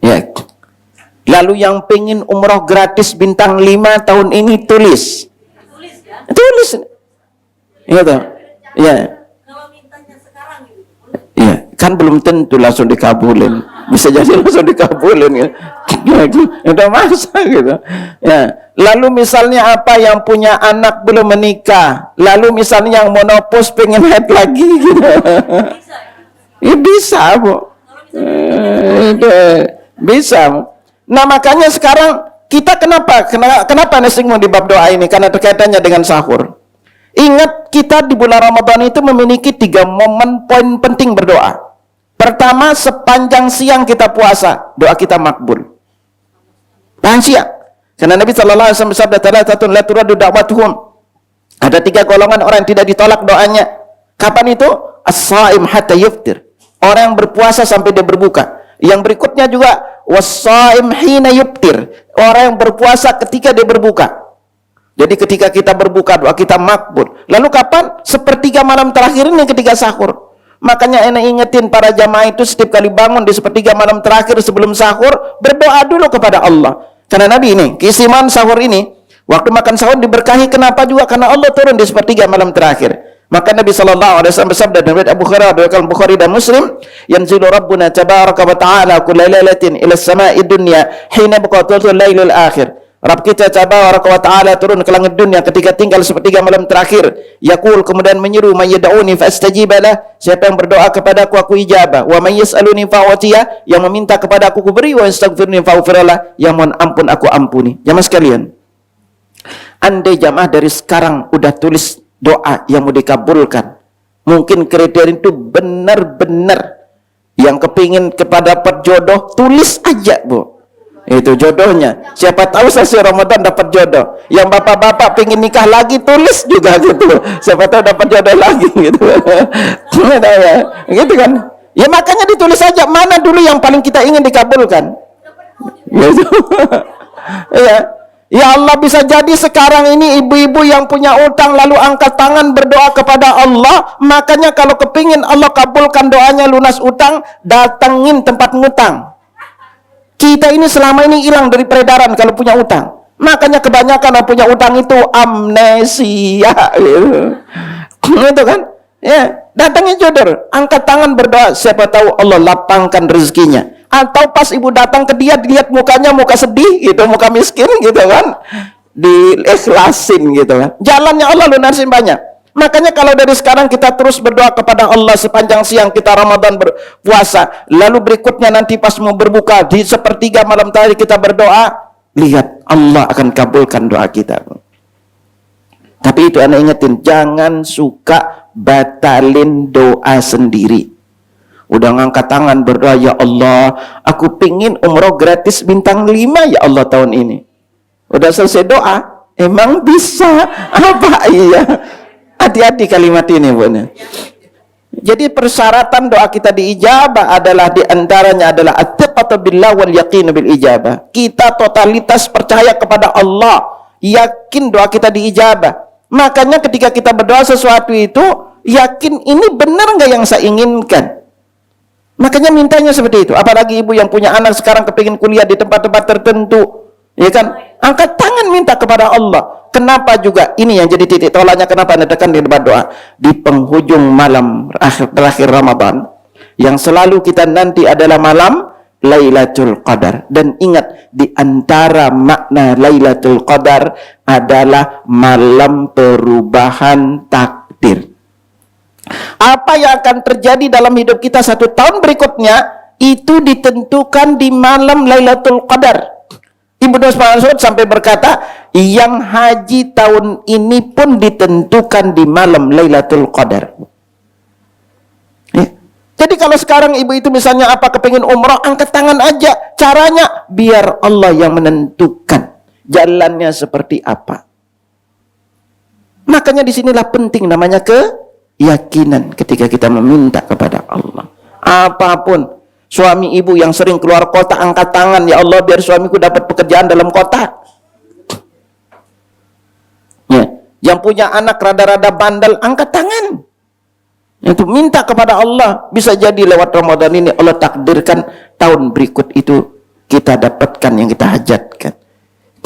Ya. Lalu yang pengen umroh gratis bintang 5 tahun ini tulis. Tulis. Iya toh? Iya. Kalau mintanya sekarang gitu. Iya, kan belum tentu langsung dikabulin. Bisa jadi langsung dikabulin ya. Udah masa gitu. Ya. Lalu misalnya apa, yang punya anak belum menikah, lalu misalnya yang monopause pengen head lagi gitu. Ya bisa, Bu. Bisa. Nah, makanya sekarang kita kenapa nesing mau di bab doa ini? Karena terkaitannya dengan sahur. Ingat, kita di bulan Ramadan itu memiliki 3 momen poin penting berdoa. Pertama, sepanjang siang kita puasa, doa kita makbul. Tahan siang. Karena Nabi sallallahu alaihi wasallam bersabda, "Thalathatun la turaddu da'watuhum." Ada 3 golongan orang yang tidak ditolak doanya. Kapan itu? As-shaim hatta yuftir. Orang yang berpuasa sampai dia berbuka. Yang berikutnya juga was-shaim hina yuftir. Orang yang berpuasa ketika dia berbuka. Jadi ketika kita berbuka, doa kita makbul. Lalu kapan? Sepertiga malam terakhir ini ketika sahur. Makanya enak ingetin para jamaah itu setiap kali bangun di sepertiga malam terakhir sebelum sahur, berdoa dulu kepada Allah. Karena Nabi ini, keistimewaan sahur ini, waktu makan sahur diberkahi. Kenapa juga? Karena Allah turun di sepertiga malam terakhir. Maka Nabi SAW bersabda dalam riwayat Abu Hurairah dari Bukhari dan Muslim, "Yanzilu Rabbuna tabaraka wa ta'ala kulla lailatin ila as-sama'i dunya hina baqatul lailul akhir." Rabb kita tabaraka wa ta'ala turun ke langit dunia ketika tinggal sepertiga malam terakhir. Yaqul, kemudian menyeru, "May yad'uni fastajib lah." Siapa yang berdoa kepadaku, aku ijabah. Wa may yas'aluni fa'utiya, yang meminta kepadaku aku beri. Wa yastaghfiruni fa'ghfirlah, yang mohon ampun aku ampuni. Jamaah sekalian, andai jamaah dari sekarang udah tulis doa yang mau dikabulkan, mungkin kriteria itu benar-benar yang kepingin kepada jodoh, tulis aja, Bu. Itu jodohnya. Siapa tahu selesai Ramadan dapat jodoh. Yang bapak-bapak pengen nikah lagi, tulis juga gitu. Siapa tahu dapat jodoh lagi gitu. Gitu kan. Ya makanya ditulis saja mana dulu yang paling kita ingin dikabulkan. Gitu. Ya. Ya Allah, bisa jadi sekarang ini ibu-ibu yang punya utang lalu angkat tangan berdoa kepada Allah. Makanya kalau kepingin Allah kabulkan doanya lunas utang, datengin tempat ngutang. Kita ini selama ini hilang dari peredaran kalau punya utang. Makanya kebanyakan yang punya utang itu amnesia gitu. Gitu kan? Ya, datangin jodoh, angkat tangan berdoa, siapa tahu Allah lapangkan rezekinya. Atau pas ibu datang ke dia, dilihat mukanya muka sedih gitu, muka miskin gitu kan, diikhlasin gitu kan. Jalannya Allah lunasin banyak. Makanya kalau dari sekarang kita terus berdoa kepada Allah sepanjang siang kita Ramadan berpuasa, lalu berikutnya nanti pas mau berbuka di sepertiga malam tadi kita berdoa, lihat Allah akan kabulkan doa kita. Tapi itu anda ingetin, jangan suka batalin doa sendiri. Udah ngangkat tangan berdoa, ya Allah, aku pingin umroh gratis bintang 5 ya Allah tahun ini. Udah selesai doa, emang bisa? Apa iya? Hati-hati kalimat ini, Bu. Jadi persyaratan doa kita diijabah adalah diantaranya adalah at-thiqatu billah wal yaqinu bil ijabah. Kita totalitas percaya kepada Allah, yakin doa kita diijabah. Makanya ketika kita berdoa sesuatu itu, yakin ini benar nggak yang saya inginkan. Makanya mintanya seperti itu. Apalagi ibu yang punya anak sekarang kepingin kuliah di tempat-tempat tertentu, ya kan? Angkat tangan minta kepada Allah. Kenapa juga ini yang jadi titik tolaknya, kenapa anda tekan di debat doa di penghujung malam terakhir Ramadan yang selalu kita nanti adalah malam Lailatul Qadar. Dan ingat, di antara makna Lailatul Qadar adalah malam perubahan takdir. Apa yang akan terjadi dalam hidup kita 1 tahun berikutnya itu ditentukan di malam Lailatul Qadar. Ibnu Mas'ud sampai berkata, yang haji tahun ini pun ditentukan di malam Lailatul Qadar. Ya. Jadi kalau sekarang ibu itu misalnya apa kepingin umrah, angkat tangan aja. Caranya biar Allah yang menentukan jalannya seperti apa. Makanya disinilah penting namanya keyakinan ketika kita meminta kepada Allah. Apapun. Suami ibu yang sering keluar kota, angkat tangan, ya Allah biar suamiku dapat pekerjaan dalam kota. Ya. Yang punya anak rada-rada bandel, angkat tangan. Itu minta kepada Allah. Bisa jadi lewat Ramadan ini Allah takdirkan tahun berikut itu kita dapatkan yang kita hajatkan.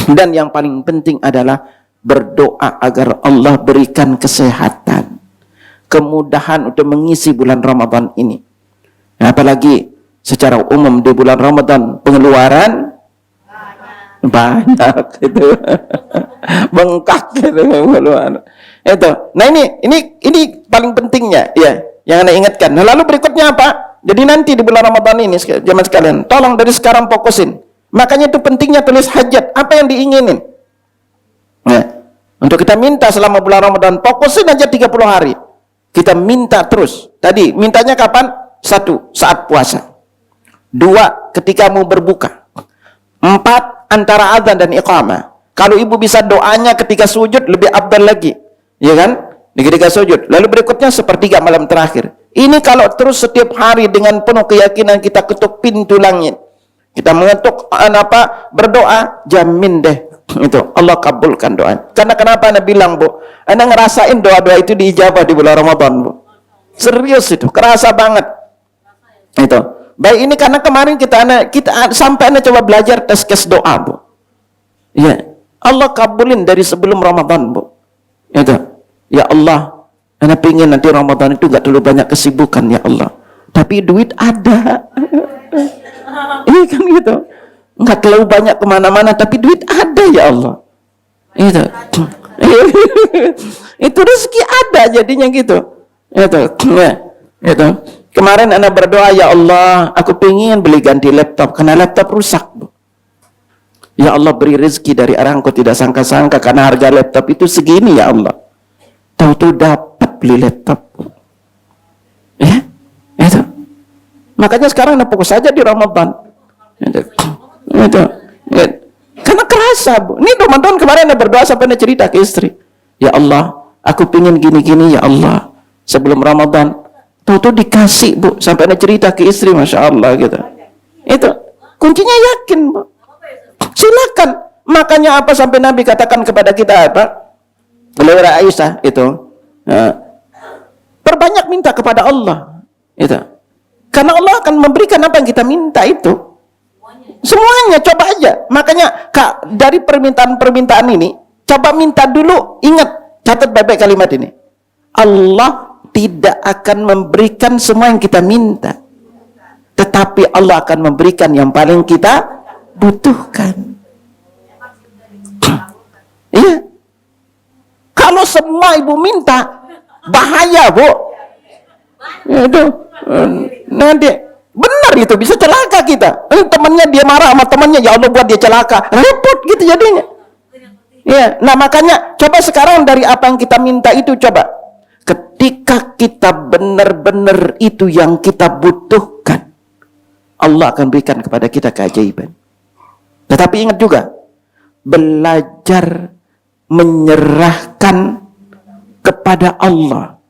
Dan yang paling penting adalah berdoa agar Allah berikan kesehatan, kemudahan untuk mengisi bulan Ramadan ini. Nah, apalagi secara umum di bulan Ramadan pengeluaran banyak itu bengkak gitu pengeluaran itu. Nah ini paling pentingnya ya yang anda ingatkan. Nah, lalu berikutnya apa? Jadi nanti di bulan Ramadan ini jemaah sekalian, tolong dari sekarang fokusin. Makanya itu pentingnya tulis hajat, apa yang diinginin. Nah, untuk kita minta selama bulan Ramadan, fokusin aja 30 hari. Kita minta terus. Tadi mintanya kapan? 1 saat puasa. 2 ketika mau berbuka. 4 antara azan dan iqamah. Kalau ibu bisa doanya ketika sujud lebih abdal lagi, ya kan? Ketika sujud. Lalu berikutnya sepertiga malam terakhir. Ini kalau terus setiap hari dengan penuh keyakinan kita ketuk pintu langit, kita mengetuk berdoa, jamin deh itu Allah kabulkan doa. Karena kenapa anda bilang, Bu? Anda ngerasain doa-doa itu diijabah di bulan Ramadan, Bu. Serius itu, kerasa banget. Itu. Baik, ini karena kemarin kita sampai anda coba belajar tes kes doa, Bu. Ya, Allah kabulin dari sebelum Ramadan, Bu. Itu. Ya Allah, anda pingin nanti Ramadan itu gak terlalu banyak kesibukan, ya Allah. Tapi duit ada. Ini kan gitu. Nggak terlalu banyak kemana-mana, tapi duit ada, ya Allah. Itu. Itu rezeki ada jadinya gitu. Itu. Ya. Itu. Kemarin anak berdoa, ya Allah, aku pengen beli ganti laptop karena laptop rusak, Bu. Ya Allah, beri rezeki dari arah Engkau tidak sangka-sangka karena harga laptop itu segini, ya Allah. Tahu-tahu dapat beli laptop. Ya, itu. Makanya sekarang anak fokus saja di Ramadan. Itu. Ya. Karena kerasa, Bu. Ini Ramadan kemarin anak berdoa sampai anak cerita ke istri. Ya Allah, aku pengen gini-gini, ya Allah. Sebelum Ramadan. Tahu-tahu dikasih, Bu, sampai ada cerita ke istri, Masya Allah gitu. Itu kuncinya yakin, Bu. Silakan. Makanya apa sampai Nabi katakan kepada kita apa? Oleh Aisyah itu, perbanyak minta kepada Allah. Itu. Karena Allah akan memberikan apa yang kita minta itu. Semuanya, coba aja. Makanya dari permintaan-permintaan ini, coba minta dulu. Ingat, catat baik-baik kalimat ini. Allah tidak akan memberikan semua yang kita minta, tetapi Allah akan memberikan yang paling kita butuhkan. Iya. Kalau semua ibu minta, Bahaya, Bu. Itu nanti benar itu bisa celaka kita. Temannya dia marah sama temannya, ya Allah buat dia celaka. Repot gitu jadinya. Ya, nah makanya coba sekarang dari apa yang kita minta itu coba. Ketika kita benar-benar itu yang kita butuhkan, Allah akan berikan kepada kita keajaiban. Tetapi ingat juga, belajar menyerahkan kepada Allah.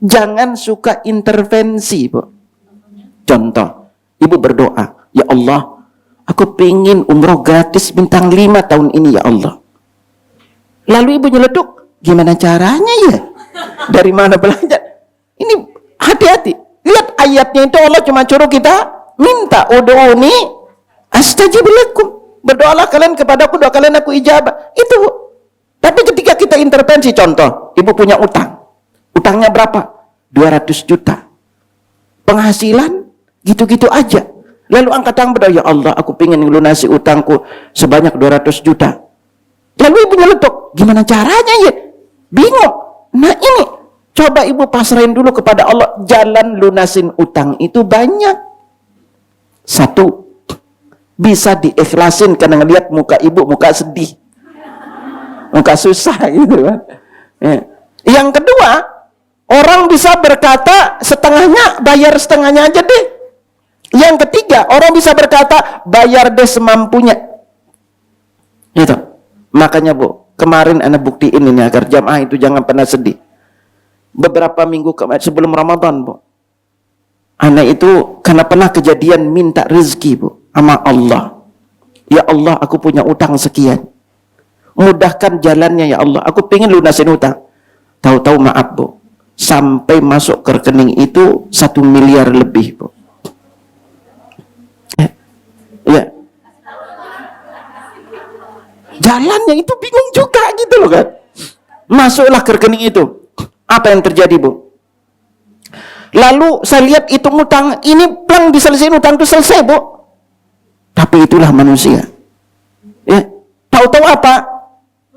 Jangan suka intervensi, Bu. Contoh, ibu berdoa, ya Allah, aku pengen umroh gratis bintang 5 tahun ini ya Allah. Lalu ibu nyeleduk, gimana caranya ya? Dari mana belajar? Ini hati-hati. Lihat ayatnya itu Allah cuma suruh kita minta, ud'uni astajib lakum. Berdoalah kalian kepadaku, doa kalian aku ijabah. Itu, Bu. Tapi ketika kita intervensi, contoh, ibu punya utang. Utangnya berapa? 200 juta. Penghasilan gitu-gitu aja. Lalu angkat tangan berdoa, ya Allah, aku pengen melunasi utangku sebanyak 200 juta. Lalu ibu nyeletuk, gimana caranya ya? Bingung. Nah ini, coba ibu pasrahin dulu kepada Allah. Jalan lunasin utang itu banyak. Satu, bisa diikhlasin karena ngeliat muka ibu, muka sedih. Muka susah gitu kan. Ya. Yang kedua, orang bisa berkata setengahnya, bayar setengahnya aja deh. Yang ketiga, orang bisa berkata bayar deh semampunya. Gitu. Makanya Bu, kemarin Anda buktiin ini agar jamaah itu jangan pernah sedih. Beberapa minggu sebelum Ramadan, Bu, Anda itu karena pernah kejadian minta rezeki, Bu, sama Allah. Ya Allah, aku punya utang sekian. Mudahkan jalannya ya Allah. Aku pengen lunasin utang. Tahu-tahu maaf, Bu, sampai masuk ke rekening itu 1 miliar lebih, Bu. Ya. Jalannya itu bingung juga gitu loh kan. Masuklah ke rekening itu. Apa yang terjadi, Bu? Lalu saya lihat itu utang, ini plang diselesaikan utang itu selesai, Bu. Tapi itulah manusia. Ya. Tahu-tahu apa?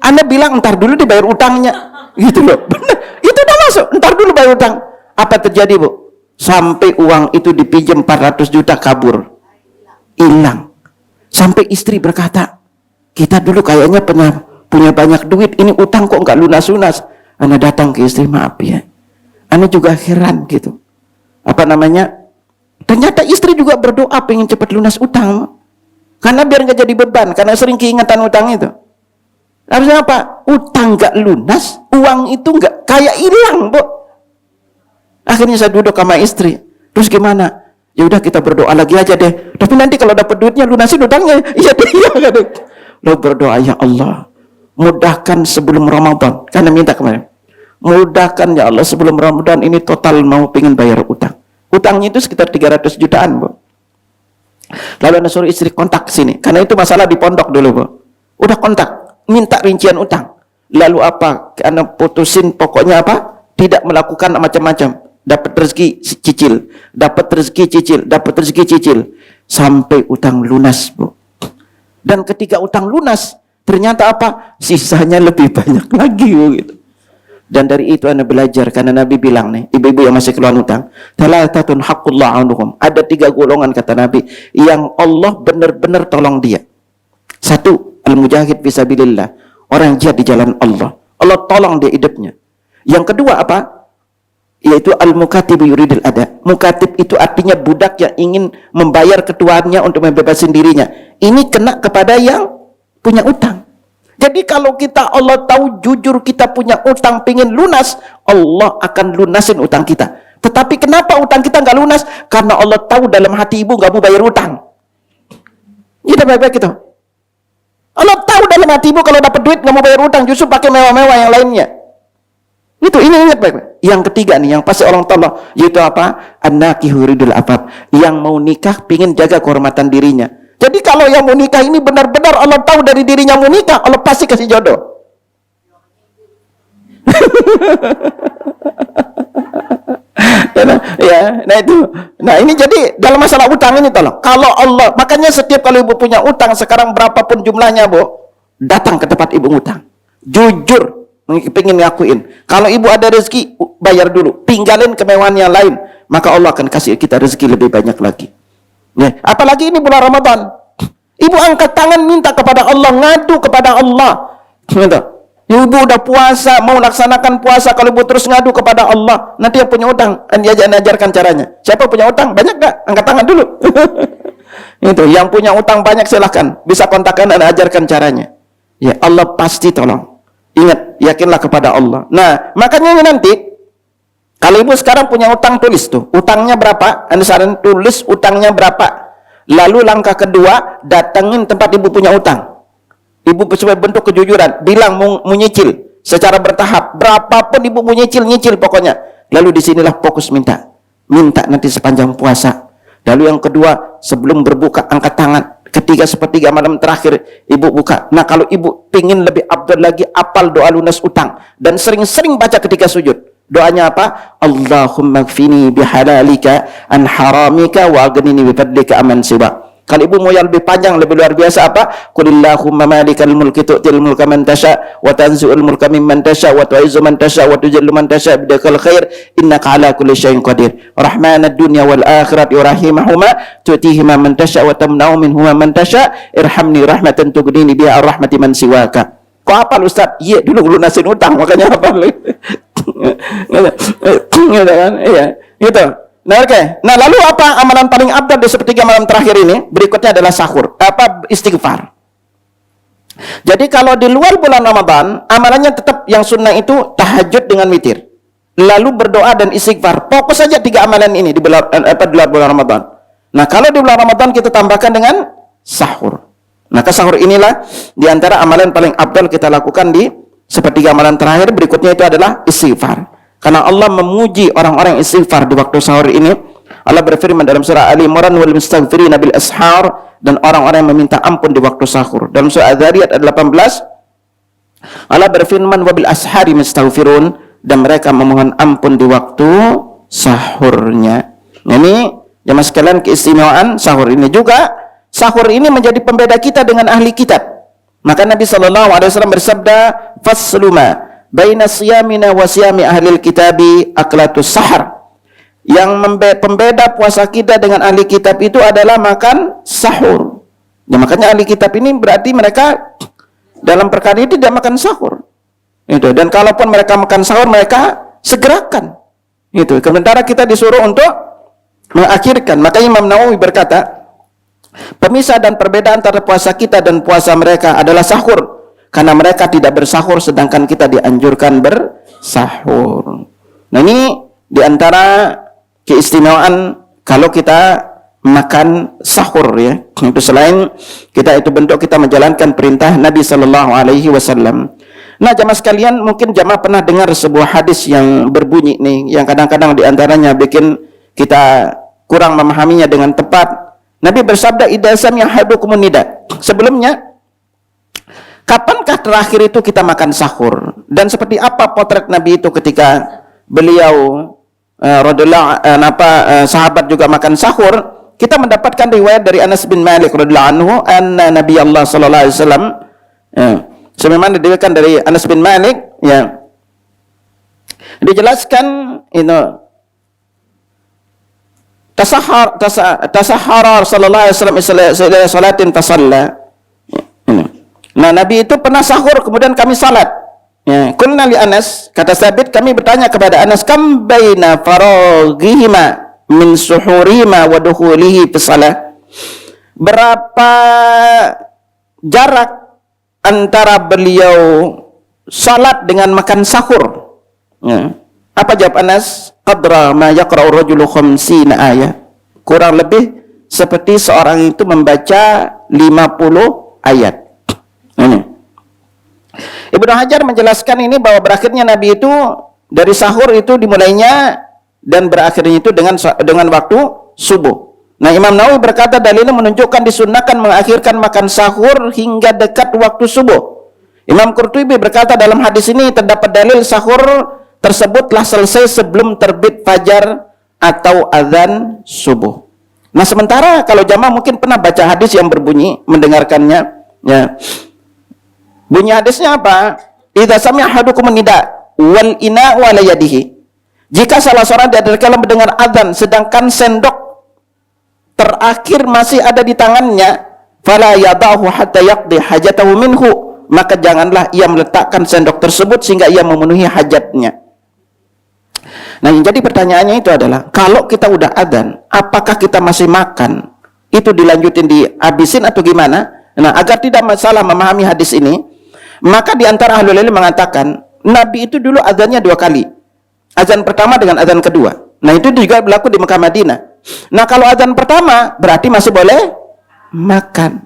Anda bilang entar dulu dibayar utangnya. Gitu loh. Benar. Itu udah masuk, entar dulu bayar utang. Apa terjadi, Bu? Sampai uang itu dipinjam 400 juta kabur. Hilang. Sampai istri berkata, kita dulu kayaknya pernah punya banyak duit, ini utang kok nggak lunas-lunas. Anda datang ke istri, maaf ya, Anda juga heran gitu. Apa namanya? Ternyata istri juga berdoa pengen cepat lunas utang, karena biar nggak jadi beban, karena sering keingatan utang itu. Harusnya apa? Utang nggak lunas, uang itu nggak kayak hilang, Bu. Akhirnya saya duduk sama istri, terus gimana? Ya udah kita berdoa lagi aja deh. Tapi nanti kalau dapat duitnya lunasin utangnya. Iya deh, iya kan. Lo berdoa, ya Allah, mudahkan sebelum Ramadan. Karena minta kemarin, mudahkan ya Allah sebelum Ramadan ini total mau pengen bayar utang. Utangnya itu sekitar 300 jutaan, Bu. Lalu Anda suruh istri kontak sini, karena itu masalah di pondok dulu, Bu. Udah kontak, minta rincian utang. Lalu apa? Anda putusin pokoknya apa? Tidak melakukan macam-macam. Dapat rezeki cicil, dapat rezeki cicil, dapat rezeki cicil, sampai utang lunas, Bu. Dan ketika utang lunas, ternyata apa? Sisanya lebih banyak lagi, Bu, gitu. Dan dari itu Anda belajar, karena Nabi bilang nih, ibu-ibu yang masih keluar utang, thalathatun haqqullah 'anuhum. Ada 3 golongan kata Nabi yang Allah benar-benar tolong dia. 1, al-mujahid fisabilillah, orang yang jihad di jalan Allah. Allah tolong dia hidupnya. Yang kedua apa? Yaitu al-mukatib yuridil ada. Mukatib itu artinya budak yang ingin membayar ketuanya untuk membebasin dirinya. Ini kena kepada yang punya utang. Jadi kalau kita Allah tahu jujur kita punya utang pingin lunas, Allah akan lunasin utang kita. Tetapi kenapa utang kita nggak lunas? Karena Allah tahu dalam hati ibu nggak mau bayar utang. Kita baik-baik gitu. Allah tahu dalam hati ibu kalau dapat duit nggak mau bayar utang, justru pakai mewah-mewah yang lainnya. Itu, ini ingat baik-baik. Yang ketiga nih, yang pasti orang tolong, yaitu apa? An-nakihu yuridul afaf. Yang mau nikah pingin jaga kehormatan dirinya. Jadi kalau yang mau nikah ini benar-benar Allah tahu dari dirinya mau nikah, Allah pasti kasih jodoh. Nah itu. Nah ini jadi dalam masalah utang ini tolong. Kalau Allah, makanya setiap kali ibu punya utang sekarang berapapun jumlahnya, Bu, datang ke tempat ibu utang. Jujur. pengen ngakuin. Kalau ibu ada rezeki, bayar dulu. Tinggalin kemewahan yang lain. Maka Allah akan kasih kita rezeki lebih banyak lagi. Ya. Apalagi ini bulan Ramadan. Ibu angkat tangan minta kepada Allah, ngadu kepada Allah. Gitu. Ibu udah puasa, mau laksanakan puasa, kalau ibu terus ngadu kepada Allah, nanti yang punya utang, dia ajarkan caranya. Siapa punya utang? Banyak gak? Angkat tangan dulu. Itu, yang punya utang banyak silahkan. Bisa kontakkan dan ajarkan caranya. Ya, Allah pasti tolong. Ingat, yakinlah kepada Allah. Nah, makanya nanti, kalau ibu sekarang punya utang, tulis tuh. Utangnya berapa? Anda saran tulis utangnya berapa. Lalu langkah kedua, datangin tempat ibu punya utang. Ibu sebagai bentuk kejujuran, bilang mau nyicil secara bertahap. Berapapun ibu mau nyicil pokoknya. Lalu disinilah fokus minta. Minta nanti sepanjang puasa. Lalu yang kedua, sebelum berbuka angkat tangan. Ketiga sepertiga malam terakhir ibu buka. Nah kalau ibu pingin lebih afdal lagi, apal doa lunas utang dan sering-sering baca ketika sujud. Doanya apa? Allahumma gfini bihalalika an haramika wa aghnini bifadlika aman siwa. Kalau ibu mau yang lebih panjang, lebih luar biasa apa? Qulillahumma malikal mulki tu'til mulka man tasha wa tanzi'ul mulka mimman tasha wa tu'izzu man tasha wa tuzillu man tasha bidakal khair innaka ala kulli syai'in qadir. Rahmanad dunya wal akhirati wa rahimahuma tu'tihima man tasha wa tamna'u minhuma man tasha irhamni rahmatan tughnini biha ar-rahmati man siwaka. Kok hafal Ustaz? Iya, dulu lunasin utang makanya hafal. Gitu kan? Iya, gitu. Nah, oke. Nah, lalu apa amalan paling abdal di sepertiga malam terakhir ini? Berikutnya adalah sahur. Apa? Istighfar. Jadi kalau di luar bulan Ramadan, amalannya tetap yang sunnah itu tahajud dengan witir. Lalu berdoa dan istighfar. Fokus saja 3 amalan ini di luar bulan Ramadan. Nah, kalau di bulan Ramadan kita tambahkan dengan sahur. Maka sahur inilah di antara amalan paling abdal kita lakukan di sepertiga amalan terakhir. Berikutnya itu adalah istighfar. Karena Allah memuji orang-orang yang istighfar di waktu sahur ini. Allah berfirman dalam surah Ali Imran, wal mustaghfirina bil ashar, dan orang-orang yang meminta ampun di waktu sahur. Dalam surah Az-Zariyat ayat 18 Allah berfirman wabil ashari mustaghfirun, dan mereka memohon ampun di waktu sahurnya. Ini jemaah sekalian keistimewaan sahur ini juga. Sahur ini menjadi pembeda kita dengan ahli kitab. Maka Nabi SAW bersabda, fasluma baina siyamina wa siyami ahlil kitabi aklatus sahar. Yang pembeda puasa kita dengan ahli kitab itu adalah makan sahur. Ya, makanya ahli kitab ini berarti mereka dalam perkara ini tidak makan sahur. Itu. Dan kalaupun mereka makan sahur, mereka segerakan. Itu. Sementara kita disuruh untuk mengakhirkan. Maka Imam Nawawi berkata, pemisah dan perbedaan antara puasa kita dan puasa mereka adalah sahur. Karena mereka tidak bersahur sedangkan kita dianjurkan bersahur. Nah, ini diantara keistimewaan kalau kita makan sahur ya. Itu selain kita itu bentuk kita menjalankan perintah Nabi sallallahu alaihi wasallam. Nah, jamaah sekalian, mungkin jamaah pernah dengar sebuah hadis yang berbunyi nih, yang kadang-kadang diantaranya bikin kita kurang memahaminya dengan tepat. Nabi bersabda, idza sami'a ahadukumun nida. Sebelumnya, kapankah terakhir itu kita makan sahur? Dan seperti apa potret Nabi itu ketika beliau sahabat juga makan sahur? Kita mendapatkan riwayat dari Anas bin Malik radhiyallahu anhu, anna Nabi Allah sallallahu alaihi wasallam, sebagaimana diriwayatkan dari Anas bin Malik, ya, dijelaskan itu tasahhara sallallahu alaihi wasallam ila salatin fasalla. Nah, Nabi itu pernah sahur, kemudian kami salat. Ya, qulna li Anas, kata Sabit, kami bertanya kepada Anas, kam baina faraghihima min suhurihima wa dukhulihi fi shalah. Berapa jarak antara beliau salat dengan makan sahur? Ya. Apa jawab Anas? Qadra ma yaqra'u rajulu 50 ayat. Kurang lebih seperti seorang itu membaca 50 ayat. Ini. Ibnu Hajar menjelaskan ini bahwa berakhirnya Nabi itu dari sahur itu dimulainya dan berakhirnya itu dengan waktu subuh. Nah, Imam Nawawi berkata dalilnya menunjukkan disunnahkan mengakhirkan makan sahur hingga dekat waktu subuh. Imam Qurtubi berkata dalam hadis ini terdapat dalil sahur tersebutlah selesai sebelum terbit fajar atau azan subuh. Nah, sementara kalau jamaah mungkin pernah baca hadis yang berbunyi, mendengarkannya, ya. Bunyi hadisnya apa? idza sami'a ahadukum nida wal ina wa la yadihi. Jika salah seorang di antara kalian mendengar azan sedangkan sendok terakhir masih ada di tangannya, fala yadahu hatta yaqdi hajatahu minhu, maka janganlah ia meletakkan sendok tersebut sehingga ia memenuhi hajatnya. Nah, yang jadi pertanyaannya itu adalah, kalau kita udah adzan, apakah kita masih makan? Itu dilanjutin dihabisin atau gimana? Nah, agar tidak masalah memahami hadis ini, maka di antara ahlul ilmi mengatakan, Nabi itu dulu adzannya 2 kali. Adzan pertama dengan adzan kedua. Nah, itu juga berlaku di Mekah Madinah. Nah, kalau adzan pertama berarti masih boleh makan.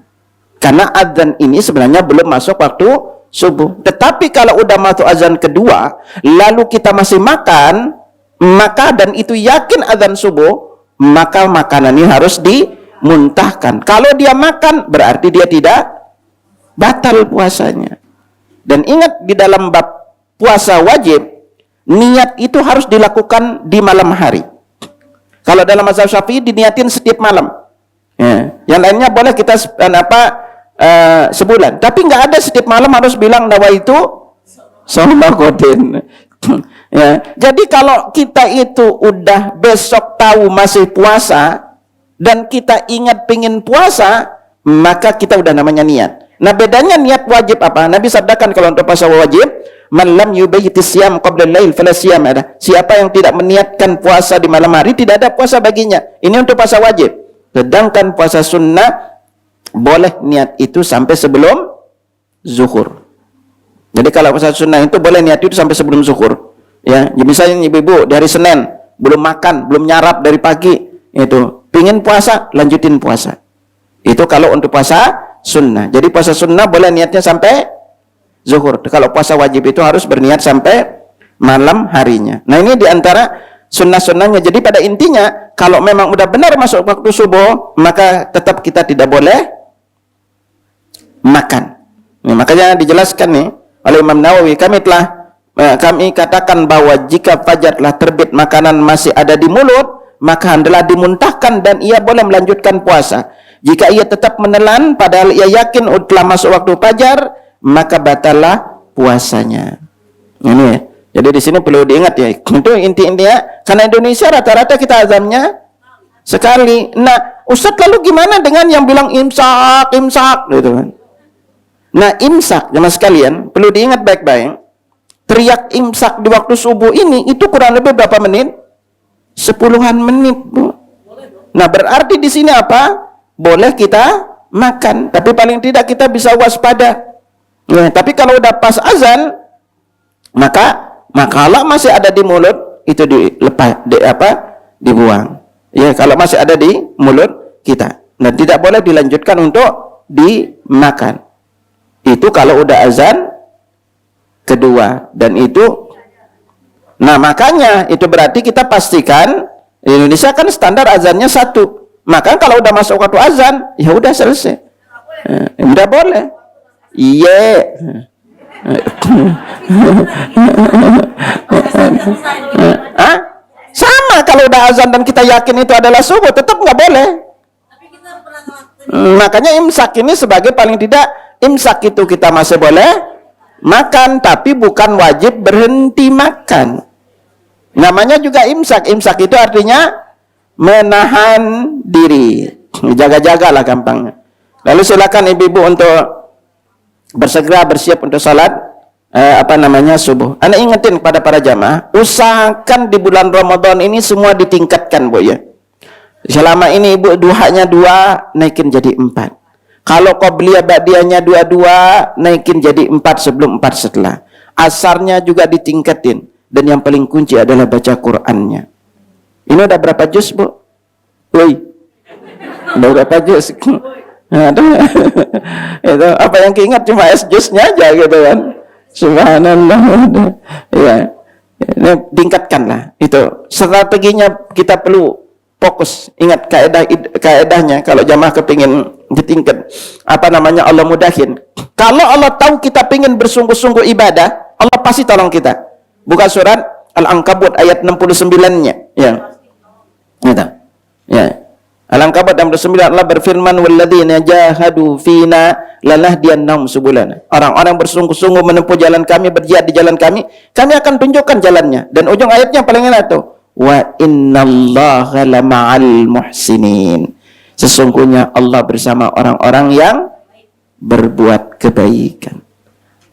Karena adzan ini sebenarnya belum masuk waktu subuh. Tetapi kalau udah masuk adzan kedua, lalu kita masih makan, maka dan itu yakin adzan subuh, maka makanan ini harus dimuntahkan. Kalau dia makan, berarti dia tidak batal puasanya. Dan ingat, di dalam bab puasa wajib, niat itu harus dilakukan di malam hari. Kalau dalam mazhab Syafi'i diniatin setiap malam. Ya. Yang lainnya boleh kita sebulan. Tapi nggak ada setiap malam harus bilang nawaitu shauma qadin. Ya. Jadi kalau kita itu udah besok tahu masih puasa dan kita ingat pingin puasa, maka kita udah namanya niat. Nah, bedanya niat wajib apa? Nabi sabdakan kalau untuk puasa wajib, man lam yubayyitis siyam qabla al-lail fala siyam. Siapa yang tidak meniatkan puasa di malam hari, tidak ada puasa baginya. Ini untuk puasa wajib. Sedangkan puasa sunnah boleh niat itu sampai sebelum zuhur. Jadi kalau puasa sunnah itu boleh niat itu sampai sebelum zuhur. Ya, misalnya ibu-ibu dari Senin belum makan, belum nyarap dari pagi, itu pingin puasa, lanjutin puasa. Itu kalau untuk puasa sunnah. Jadi puasa sunnah boleh niatnya sampai zuhur. Kalau puasa wajib itu harus berniat sampai malam harinya. Nah, ini diantara sunnah-sunnahnya. Jadi pada intinya, kalau memang udah benar masuk waktu subuh, maka tetap kita tidak boleh makan. Nah, makanya dijelaskan nih oleh Imam Nawawi, kami katakan bahwa jika fajar telah terbit makanan masih ada di mulut, maka hendaklah dimuntahkan dan ia boleh melanjutkan puasa. Jika ia tetap menelan padahal ia yakin telah masuk waktu fajar, maka batallah puasanya. Ini ya. Jadi di sini perlu diingat ya. Itu inti-intinya, karena Indonesia rata-rata kita azannya sekali. Nah, Ustaz, lalu gimana dengan yang bilang imsak gitu kan? Nah, imsak jemaah sekalian perlu diingat baik-baik. Teriak imsak di waktu subuh ini itu kurang lebih berapa menit? 10-an menit, Bu. Nah, berarti di sini apa? Boleh kita makan, tapi paling tidak kita bisa waspada. Ya, tapi kalau udah pas azan, maka kalau masih ada di mulut itu dibuang. Ya, kalau masih ada di mulut kita. Nah, tidak boleh dilanjutkan untuk dimakan. Itu kalau udah azan kedua, dan itu, nah makanya itu berarti kita pastikan di Indonesia kan standar azannya 1, maka kalau udah masuk waktu azan ya udah selesai, udah boleh. Iya. Sama, kalau udah azan dan kita yakin itu adalah subuh, tetap nggak boleh. Makanya imsak ini sebagai paling tidak, imsak itu kita masih boleh makan, tapi bukan wajib berhenti makan. Namanya juga imsak. Imsak itu artinya menahan diri, jaga-jagalah gampangnya. Lalu silakan ibu-ibu untuk bersegera bersiap untuk salat subuh. Anda ingetin kepada para jamaah, usahakan di bulan Ramadan ini semua ditingkatkan, Bu ya. Selama ini ibu duhanya 2, naikin jadi 4. Kalau qobliyah ba'diyahnya 2, naikin jadi 4 sebelum 4 setelah. Asarnya juga ditingkatin. Dan yang paling kunci adalah baca Qur'annya. Ini udah berapa juz, Bu? Woi. Udah berapa juz? Itu apa yang keingat cuma juznya aja gitu kan. Subhanallah. Ya. Ini tingkatkanlah. Itu strateginya kita perlu fokus. Ingat kaedahnya kalau jamaah kepingin ditingkat Allah mudahin. Kalau Allah tahu kita pingin bersungguh-sungguh ibadah, Allah pasti tolong kita. Buka surat Al-Ankabut ayat 69-nya, ya. Gitu. Ya. Al-Ankabut 69 Allah berfirman walladzina jahadu fina lanahdiyannahum subulana. Orang-orang bersungguh-sungguh menempuh jalan kami, berjihad di jalan kami akan tunjukkan jalannya. Dan ujung ayatnya paling enak tuh. Wa innallaha lama'al muhsinin. Sesungguhnya Allah bersama orang-orang yang berbuat kebaikan.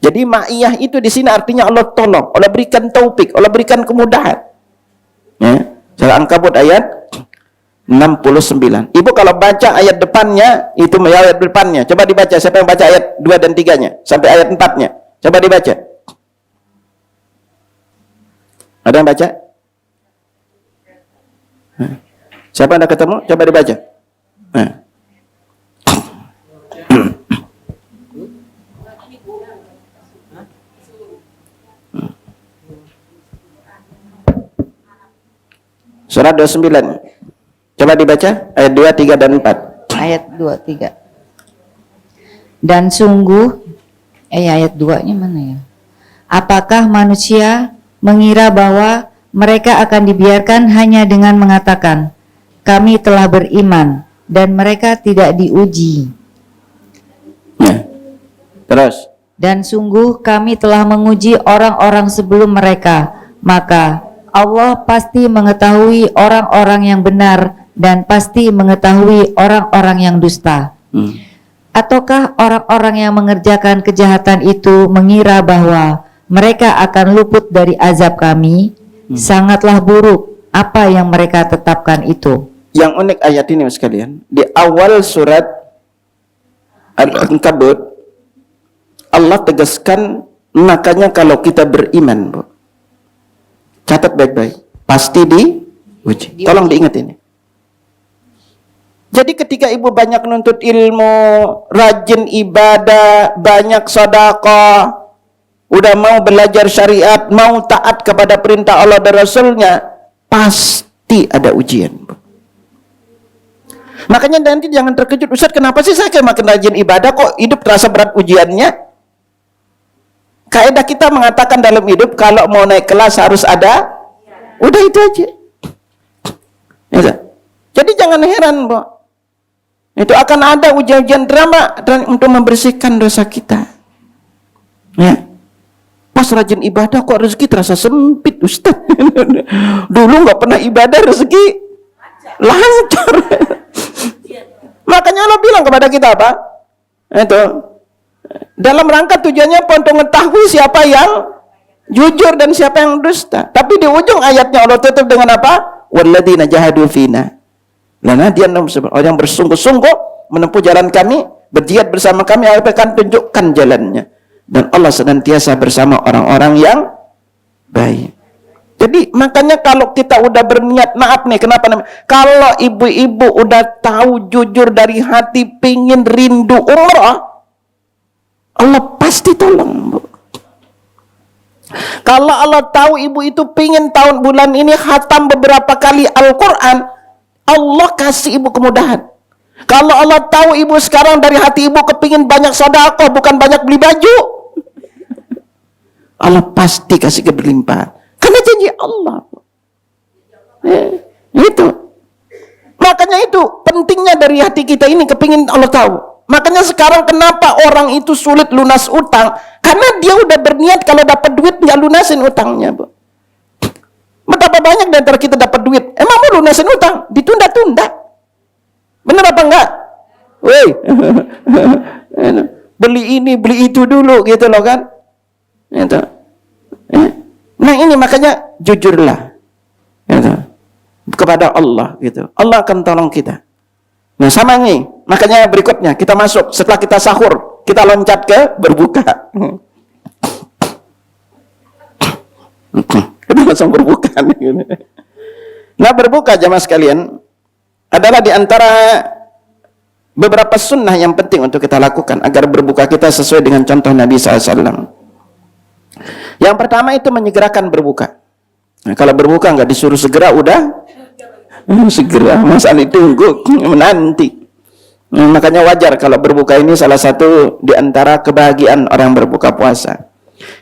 Jadi ma'iyah itu di sini artinya Allah tolong, Allah berikan taufik, Allah berikan kemudahan. Ya. Surah Al-Ankabut ayat 69. Ibu kalau baca ayat depannya, itu ayat depannya. Coba dibaca, siapa yang baca ayat 2 dan 3-nya sampai ayat 4-nya? Coba dibaca. Ada yang baca? Siapa yang anda ketemu? Coba dibaca. Surah 29. Coba dibaca ayat 2, 3 dan 4. Ayat 2, 3. Dan sungguh ayat 2-nya mana ya? Apakah manusia mengira bahwa mereka akan dibiarkan hanya dengan mengatakan kami telah beriman dan mereka tidak diuji? Ya. Terus. Dan sungguh kami telah menguji orang-orang sebelum mereka, maka Allah pasti mengetahui orang-orang yang benar dan pasti mengetahui orang-orang yang dusta. Ataukah orang-orang yang mengerjakan kejahatan itu mengira bahwa mereka akan luput dari azab kami? Sangatlah buruk apa yang mereka tetapkan itu. Yang unik ayat ini sekalian, di awal surat Al-Ankabut Allah tegaskan, makanya kalau kita beriman, Bu, catat baik-baik, pasti diuji. Tolong diingat ini. Jadi ketika ibu banyak menuntut ilmu, rajin ibadah, banyak sedekah, udah mau belajar syariat, mau taat kepada perintah Allah dan Rasulnya, pasti ada ujian. Makanya nanti jangan terkejut, Ustaz kenapa sih saya kayak makin rajin ibadah kok hidup terasa berat ujiannya? Kaidah kita mengatakan dalam hidup kalau mau naik kelas harus ada, udah itu aja. Ya, jadi jangan heran, Bu. Itu akan ada ujian-ujian drama untuk membersihkan dosa kita. Ya. Pas rajin ibadah kok rezeki terasa sempit, Ustaz. Dulu nggak pernah ibadah rezeki lancar. Makanya Allah bilang kepada kita apa? Itu dalam rangka tujuannya untuk mengetahui siapa yang jujur dan siapa yang dusta. Tapi di ujung ayatnya Allah tutup dengan apa? Walladzina jahadu fina lanahdiyannahum subulana. Orang yang bersungguh-sungguh menempuh jalan kami, berjihad bersama kami, akan tunjukkan jalannya. Dan Allah senantiasa bersama orang-orang yang baik. Jadi makanya kalau kita udah berniat, maaf nih, kenapa namanya? Kalau ibu-ibu udah tahu jujur dari hati, pingin rindu umrah, Allah pasti tolong, Bu. Kalau Allah tahu ibu itu pingin tahun bulan ini khatam beberapa kali Al-Quran, Allah kasih ibu kemudahan. Kalau Allah tahu ibu sekarang dari hati ibu kepingin banyak sedekah, bukan banyak beli baju, Allah pasti kasih keberlimpahan. Karena janji Allah. Itu. Makanya itu pentingnya dari hati kita ini kepingin Allah tahu. Makanya sekarang kenapa orang itu sulit lunas utang? Karena dia udah berniat kalau dapat duit nggak lunasin utangnya, Bu. Betapa banyak di antara kita dapat duit, emang mau lunasin utang, ditunda-tunda. Benar apa enggak? Woi, beli ini, beli itu dulu, gitu loh kan? Gitu. Nah ini makanya jujurlah, gitu, kepada Allah, gitu. Allah akan tolong kita. Nah sama nih, makanya berikutnya kita masuk setelah kita sahur, kita loncat ke berbuka. Kita langsung berbuka. Nah berbuka jamaah sekalian adalah di antara beberapa sunnah yang penting untuk kita lakukan agar berbuka kita sesuai dengan contoh Nabi SAW. Yang pertama itu menyegerakan berbuka. Nah, kalau berbuka nggak disuruh segera, udah segera, masa ditunggu menanti. Nah, makanya wajar kalau berbuka ini salah satu di antara kebahagiaan orang berbuka puasa.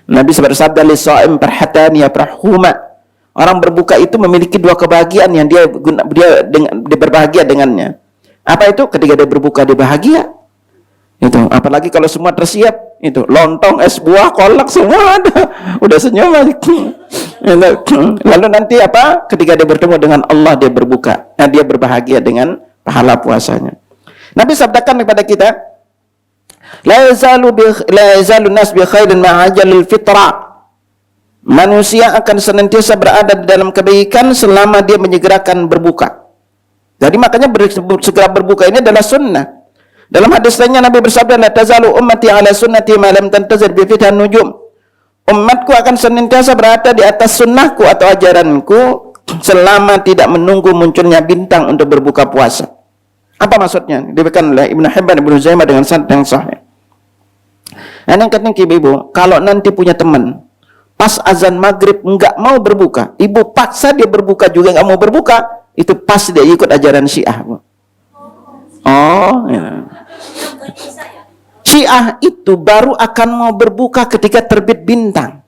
Nabi bersabda, "Lis-shaim farhatani yafrahuma." Orang berbuka itu memiliki dua kebahagiaan yang dia berbahagia dengannya. Apa itu? Ketika dia berbuka dia bahagia. Itu, apalagi kalau semua tersiap, itu lontong, es buah, kolak semua ada. Udah senyum lagi. Lalu nanti apa? Ketika dia bertemu dengan Allah dia berbuka. Nah, dia berbahagia dengan pahala puasanya. Nabi sabdakan kepada kita, la yazalu nas bi khairin ma'ajalil fitra. Manusia akan senantiasa berada di dalam kebaikan selama dia menyegerakan berbuka. Jadi makanya segera berbuka ini adalah sunnah. Dalam hadis lainnya Nabi bersabda, la tazalu ummati ala sunnati ma lam tantazir bi fithan nujum. Umatku akan senantiasa berada di atas sunnahku atau ajaranku selama tidak menunggu munculnya bintang untuk berbuka puasa. Apa maksudnya? Diberikan oleh Ibnu Hibban Ibnu Zaimah dengan sanad yang sahih. Yang ketiga, ibu, kalau nanti punya teman pas azan maghrib enggak mau berbuka, ibu paksa dia berbuka juga enggak mau berbuka, itu pasti dia ikut ajaran Syiah, Bu. Oh, ya. Syiah itu baru akan mau berbuka ketika terbit bintang.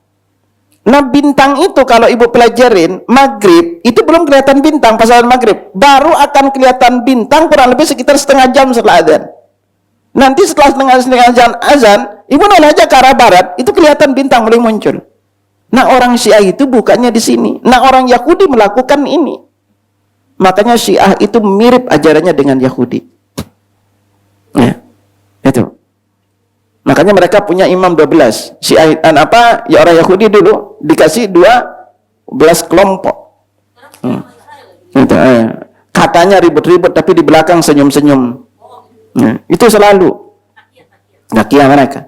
Nah, bintang itu kalau ibu pelajarin, maghrib itu belum kelihatan bintang pas azan maghrib, baru akan kelihatan bintang kurang lebih sekitar setengah jam setelah azan. Nanti setelah setengah jam azan, ibu noleh aja ke arah barat, itu kelihatan bintang mulai muncul. Nah, orang Syiah itu bukannya di sini. Nah, orang Yahudi melakukan ini. Makanya Syiah itu mirip ajarannya dengan Yahudi. Ya, itu. Makanya mereka punya imam 12. Syiah apa? Ya orang Yahudi dulu dikasih 12 kelompok. Itu, katanya ribut-ribut tapi di belakang senyum-senyum. Ya, itu selalu. Takiyah mereka.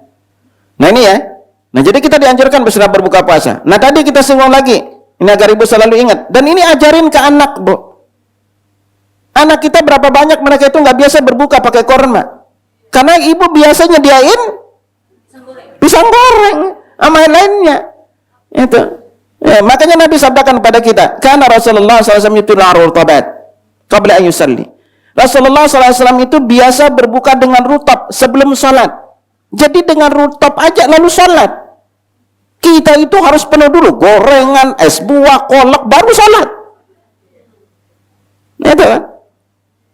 Nah, ini ya. Nah, jadi kita dianjurkan berserah berbuka puasa. Nah, tadi kita singgung lagi. Ini agar ibu selalu ingat. Dan ini ajarin ke anak, Bu. Anak kita berapa banyak mereka itu nggak biasa berbuka pakai korma. Karena ibu biasanya diain pisang goreng sama yang lainnya. Itu. Ya, makanya Nabi sabdakan kepada kita, karena Rasulullah SAW itu rutabat qabla an yusalli. Rasulullah SAW itu biasa berbuka dengan rutab sebelum salat. Jadi dengan rutab aja lalu salat. Kita itu harus penuh dulu gorengan, es buah, kolak baru salat. Itu kan?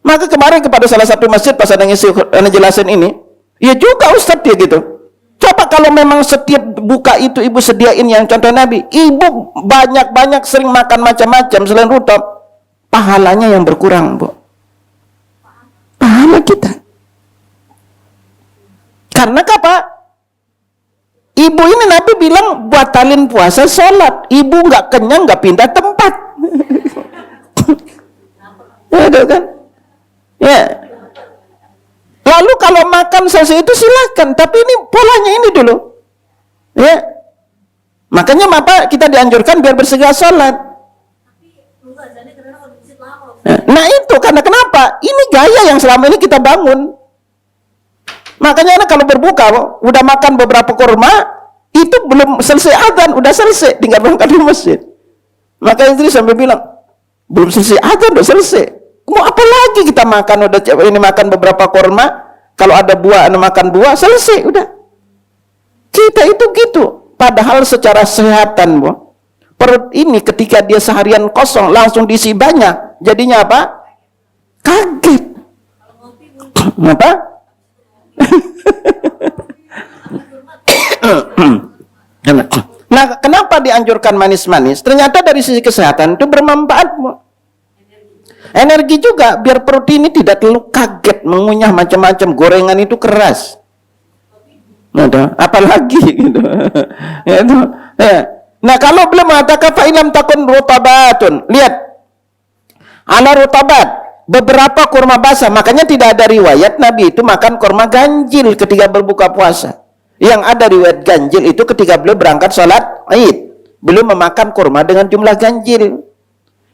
Maka kemarin kepada salah satu masjid pas ada ngejelasin ini, ya juga Ustaz dia gitu. Coba kalau memang setiap buka itu ibu sediain yang contoh Nabi, ibu banyak-banyak sering makan macam-macam selain rutab, pahalanya yang berkurang, Bu. Pahala kita. Karena apa? Ibu ini Nabi bilang batalin puasa sholat. Ibu nggak kenyang nggak pindah tempat. Ya, kan? Ya. Lalu kalau makan selesai itu silakan, tapi ini polanya ini dulu. Ya. Makanya apa kita dianjurkan biar bersegera sholat. Nah itu karena kenapa? Ini gaya yang selama ini kita bangun. Makanya kalau berbuka, udah makan beberapa kurma, itu belum selesai azan, udah selesai, tinggal berangkat di masjid. Maka istri sampai bilang, belum selesai azan, udah selesai. Mau apa lagi kita makan? Udah ini makan beberapa kurma, kalau ada buah, makan buah, selesai, udah. Kita itu gitu. Padahal secara kesehatan, Bu, perut ini ketika dia seharian kosong, langsung diisi banyak. Jadinya apa? Kaget. Apa? Nah, kenapa dianjurkan manis-manis? Ternyata dari sisi kesehatan itu bermanfaat, Bu. Energi juga, biar perut ini tidak terlalu kaget mengunyah macam-macam. Gorengan itu keras. Apalagi gitu. Itu. Ya. Nah, kalau belum mengatakan fa'ilam takun rutabatun. Lihat. Ala rutabat. Beberapa kurma basah, makanya tidak ada riwayat Nabi itu makan kurma ganjil ketika berbuka puasa. Yang ada riwayat ganjil itu ketika beliau berangkat sholat Id, beliau memakan kurma dengan jumlah ganjil.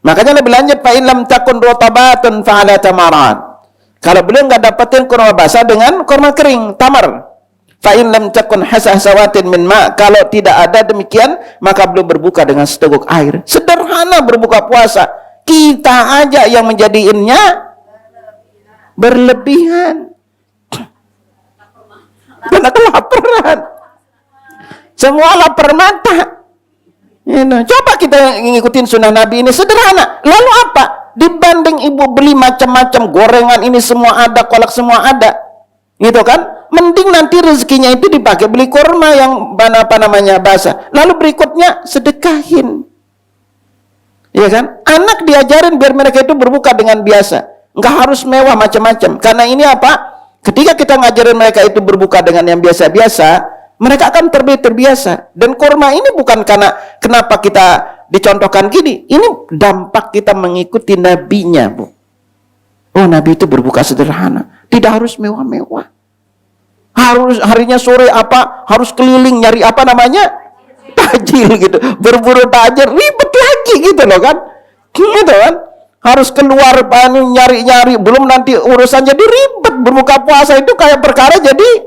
Makanya lebih lanjut, fa in lam takun rutabatun fa ala tamarat. Kalau beliau nggak dapetin kurma basah dengan kurma kering, tamar. Fa in lam takun hasahsawatin min ma, kalau tidak ada demikian, maka beliau berbuka dengan seteguk air. Sederhana berbuka puasa. Kita aja yang menjadiinnya berlebihan. Karena kelaparan. Semua lapar mata. Coba kita ngikutin sunnah Nabi ini sederhana. Lalu apa? Dibanding ibu beli macam-macam gorengan ini semua ada, kolak semua ada, gitu kan? Mending nanti rezekinya itu dipakai beli kurma yang apa namanya basah. Lalu berikutnya sedekahin. Iya kan? Anak diajarin biar mereka itu berbuka dengan biasa. Enggak harus mewah macam-macam. Karena ini apa? Ketika kita ngajarin mereka itu berbuka dengan yang biasa-biasa, mereka akan terbiasa. Dan kurma ini bukan karena kenapa kita dicontohkan gini. Ini dampak kita mengikuti nabinya, Bu. Oh, Nabi itu berbuka sederhana. Tidak harus mewah-mewah. Harus harinya sore apa? Harus keliling nyari apa namanya? Tajil gitu. Berburu tajil, ribet lagi gitu loh kan. Gitu kan. Harus keluar nyari-nyari, belum nanti urusan jadi ribet. Berbuka puasa itu kayak perkara jadi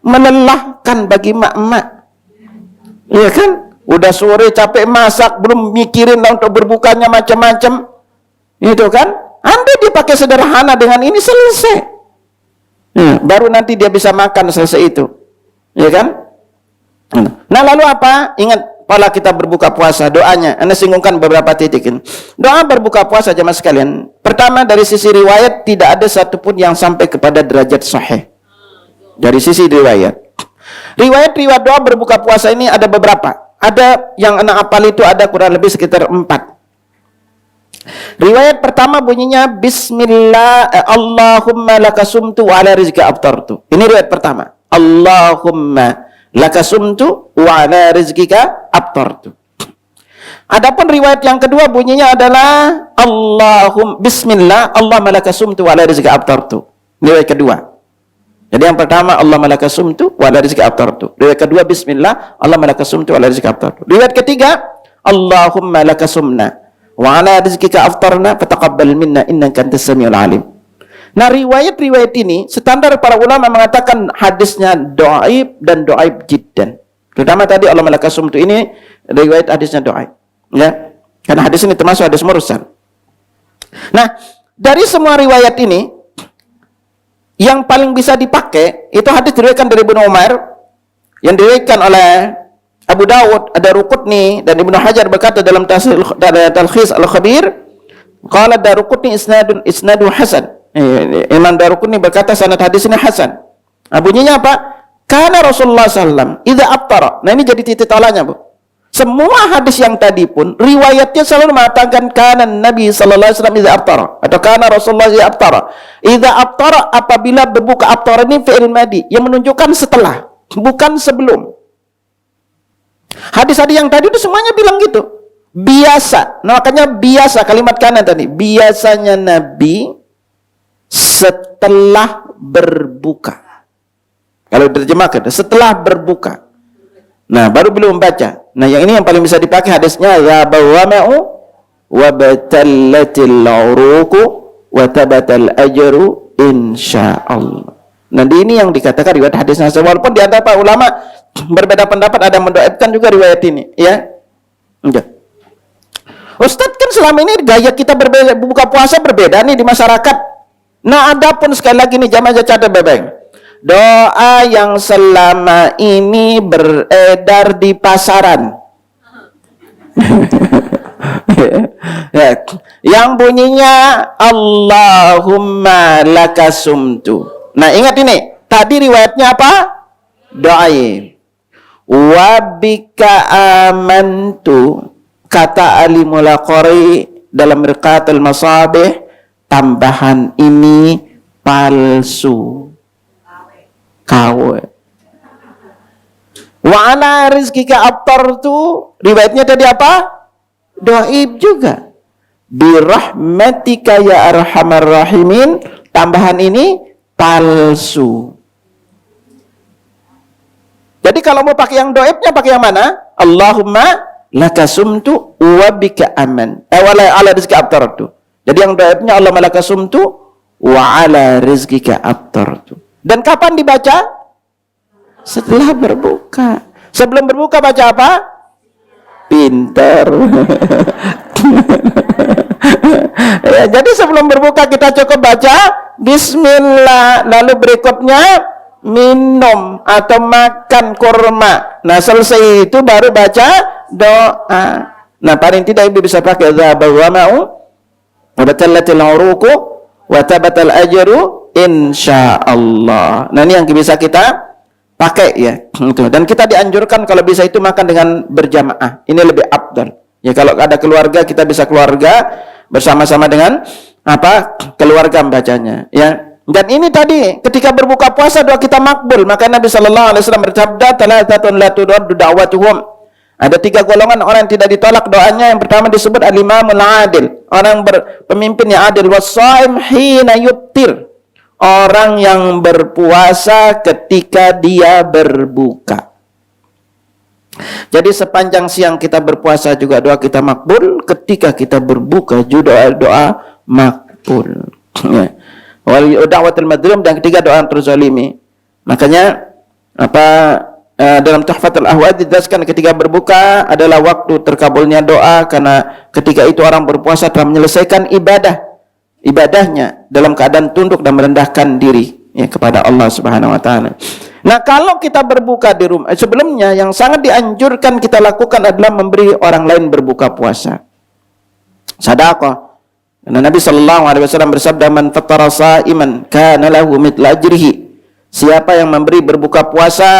melelahkan bagi mak-mak. Iya kan? Udah sore capek masak, belum mikirin lah untuk berbukanya macam-macam. Itu kan? Andai dia pakai sederhana dengan ini selesai. Baru nanti dia bisa makan selesai itu. Ya kan? Nah, lalu apa? Ingat pola kita berbuka puasa, doanya. Anda singgungkan beberapa titik ini. Doa berbuka puasa jemaah sekalian. Pertama, dari sisi riwayat tidak ada satupun yang sampai kepada derajat sahih. Dari sisi riwayat. Riwayat doa berbuka puasa ini ada beberapa. Ada yang anak apal itu ada kurang lebih sekitar 4. Riwayat pertama bunyinya Bismillah Allahumma lakasumtu wa ala rizqika aftartu. Ini riwayat pertama. Allahumma lakasumtu wa ala rizqika aftartu. Adapun riwayat yang kedua bunyinya adalah Bismillah Allahumma lakasumtu wa ala rizqika aftartu. Riwayat kedua. Jadi yang pertama Allahumma lakasumtu wa ala rizqika aftartu. Riwayat kedua Bismillah Allahumma lakasumtu wa ala rizqika aftartu. Riwayat ketiga Allahumma lakasumna wa ala rizqika aftarna fataqabbal minna innaka antas samiul alim. Nah, riwayat-riwayat ini standar para ulama mengatakan hadisnya dhaif dan dhaif jiddan. Terutama tadi Allah malakasumtu ini riwayat hadisnya dhaif. Ya. Karena hadis ini termasuk hadis mursal. Nah, dari semua riwayat ini yang paling bisa dipakai itu hadis diriwayatkan dari Ibnu Umar yang diriwayatkan oleh Abu Dawud, ada Daruqutni dan Ibnu Hajar berkata dalam Talkhis Al-Khabir, qala Daruqutni isnadu hasan. Imam Daruqutni berkata sanad hadis ini hasan. Bunyinya apa? Kana Rasulullah sallallahu idza aftara. Nah, ini jadi titik tolaknya, Bu. Semua hadis yang tadi pun riwayatnya selalu mengatakan kana Nabi sallallahu alaihi wasallam idza aftara atau kana Rasulullah idza aftara. Idza aftara apabila berbuka, aftara ini fi'il madi yang menunjukkan setelah, bukan sebelum. Hadis-hadis yang tadi itu semuanya bilang gitu. Biasa. Nah, makanya biasa kalimat kanan tadi. Biasanya Nabi setelah berbuka. Kalau diterjemahkan setelah berbuka. Nah, baru belum baca. Nah, yang ini yang paling bisa dipakai hadisnya ya bawama'u wa batallatil uruqu wa tabatal ajru insyaallah. Nah, ini yang dikatakan riwayat hadisnya. Walaupun di antara para ulama berbeda pendapat, ada yang mendoakan juga riwayat ini, ya. Enggak. Ustadz, kan selama ini gaya kita berbeda, buka puasa berbeda nih di masyarakat. Nah, adapun sekali lagi nih jamaah catat bebeng. Doa yang selama ini beredar di pasaran. Ya, yang bunyinya Allahumma lakasumtu. Nah, ingat ini, tadi riwayatnya apa? Doain. Wabika amantu, kata alimul qari dalam Mirqatul Masabih, tambahan ini palsu. KW. Wa ala rizqika aftartu, riwayatnya tadi apa? Dhaif juga. Bi rahmatika ya arhamar rahimin, tambahan ini palsu. Jadi kalau mau pakai yang doibnya pakai yang mana? Allahumma lakasumtu wa bika aman. Wala ala rizqika aftartu. Jadi yang doibnya Allahumma lakasumtu wa ala rizqika aftartu. Dan kapan dibaca? Setelah berbuka. Sebelum berbuka baca apa? Pinter. Ya, jadi sebelum berbuka kita cukup baca Bismillah. Lalu berikutnya minum atau makan kurma. Nah, selesai itu baru baca doa. Nah, paling tidak ibu bisa pakai dzaba wa ma'u wa batallatil uruqu wa tabatal ajru insyaallah. Nah, ini yang bisa kita pakai ya. Itu. Dan kita dianjurkan kalau bisa itu makan dengan berjamaah. Ini lebih afdal. Ya, kalau ada keluarga kita bisa keluarga bersama-sama dengan keluarga membacanya ya. Dan ini tadi ketika berbuka puasa doa kita makbul. Maka Nabi sallallahu alaihi wasallam bersabda, "Thalathatun la turaddu da'watuhum." Ada 3 golongan orang yang tidak ditolak doanya. Yang pertama disebut al-imamul adil, orang pemimpin yang adil, was-shaim hina yuftir, orang yang berpuasa ketika dia berbuka. Jadi sepanjang siang kita berpuasa juga doa kita makbul, ketika kita berbuka juga doa makbul. Ya. Wal da'watul madlum, dan ketiga doa terzalimi. Makanya dalam Tuhfatul Ahwad dijelaskan ketika berbuka adalah waktu terkabulnya doa, karena ketika itu orang berpuasa telah menyelesaikan ibadahnya dalam keadaan tunduk dan merendahkan diri ya kepada Allah Subhanahu wa taala. Nah, kalau kita berbuka di rumah, sebelumnya yang sangat dianjurkan kita lakukan adalah memberi orang lain berbuka puasa. Sedekah. Karena Nabi sallallahu alaihi wasallam bersabda, "Man fattara sha'iman kana lahu mithlu ajrihi." Siapa yang memberi berbuka puasa,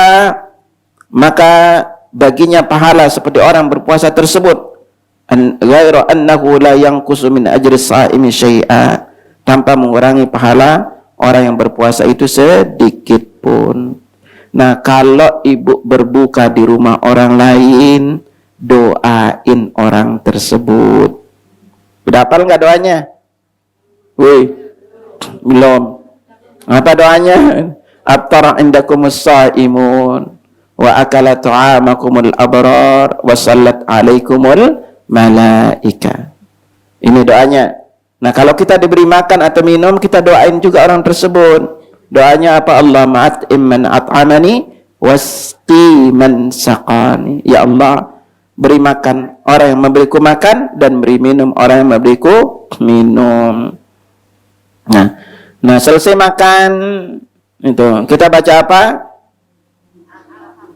maka baginya pahala seperti orang berpuasa tersebut. Ghairu annahu la yanqusu min ajri shaimi syai'a, tanpa mengurangi pahala orang yang berpuasa itu sedikit pun. Nah, kalau ibu berbuka di rumah orang lain, doain orang tersebut. Udah hafal nggak doanya? Wih, belum. Apa doanya? Aftara indakumus shaimun wa akala ta'amakumul abrar wa sallat alaikumul malaika. Ini doanya. Nah, kalau kita diberi makan atau minum, kita doain juga orang tersebut. Doanya apa? Allah ma'at'im man at'amani wasqi man saqani. Ya Allah, beri makan orang yang memberiku makan, dan beri minum orang yang memberiku minum. Nah, selesai makan itu kita baca apa?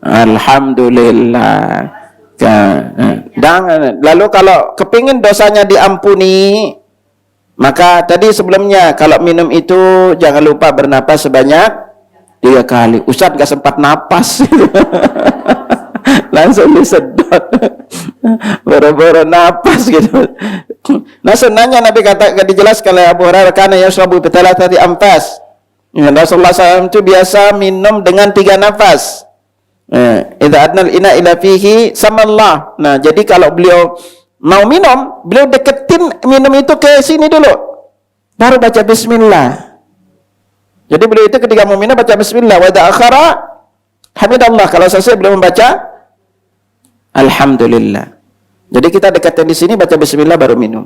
Alhamdulillah. Dan lalu kalau kepingin dosanya diampuni, maka tadi sebelumnya kalau minum itu jangan lupa bernapas sebanyak 3 kali. Ustaz gak sempat napas. Langsung disedot. Boro-boro napas gitu. Nah, sebenarnya Nabi dijelaskan oleh Abu Hurairah, kana yashrabu bi thalathati anfas. Ya, Rasulullah SAW itu biasa minum dengan 3 nafas. Idza adnal ina ila fihi samallah. Nah, jadi kalau beliau mau minum, beliau deketin minum itu ke sini dulu, baru baca bismillah. Jadi beliau itu ketika mau minum baca bismillah, wa idza akhara hamidallah. Kalau selesai beliau membaca alhamdulillah. Jadi kita deketin di sini baca bismillah baru minum.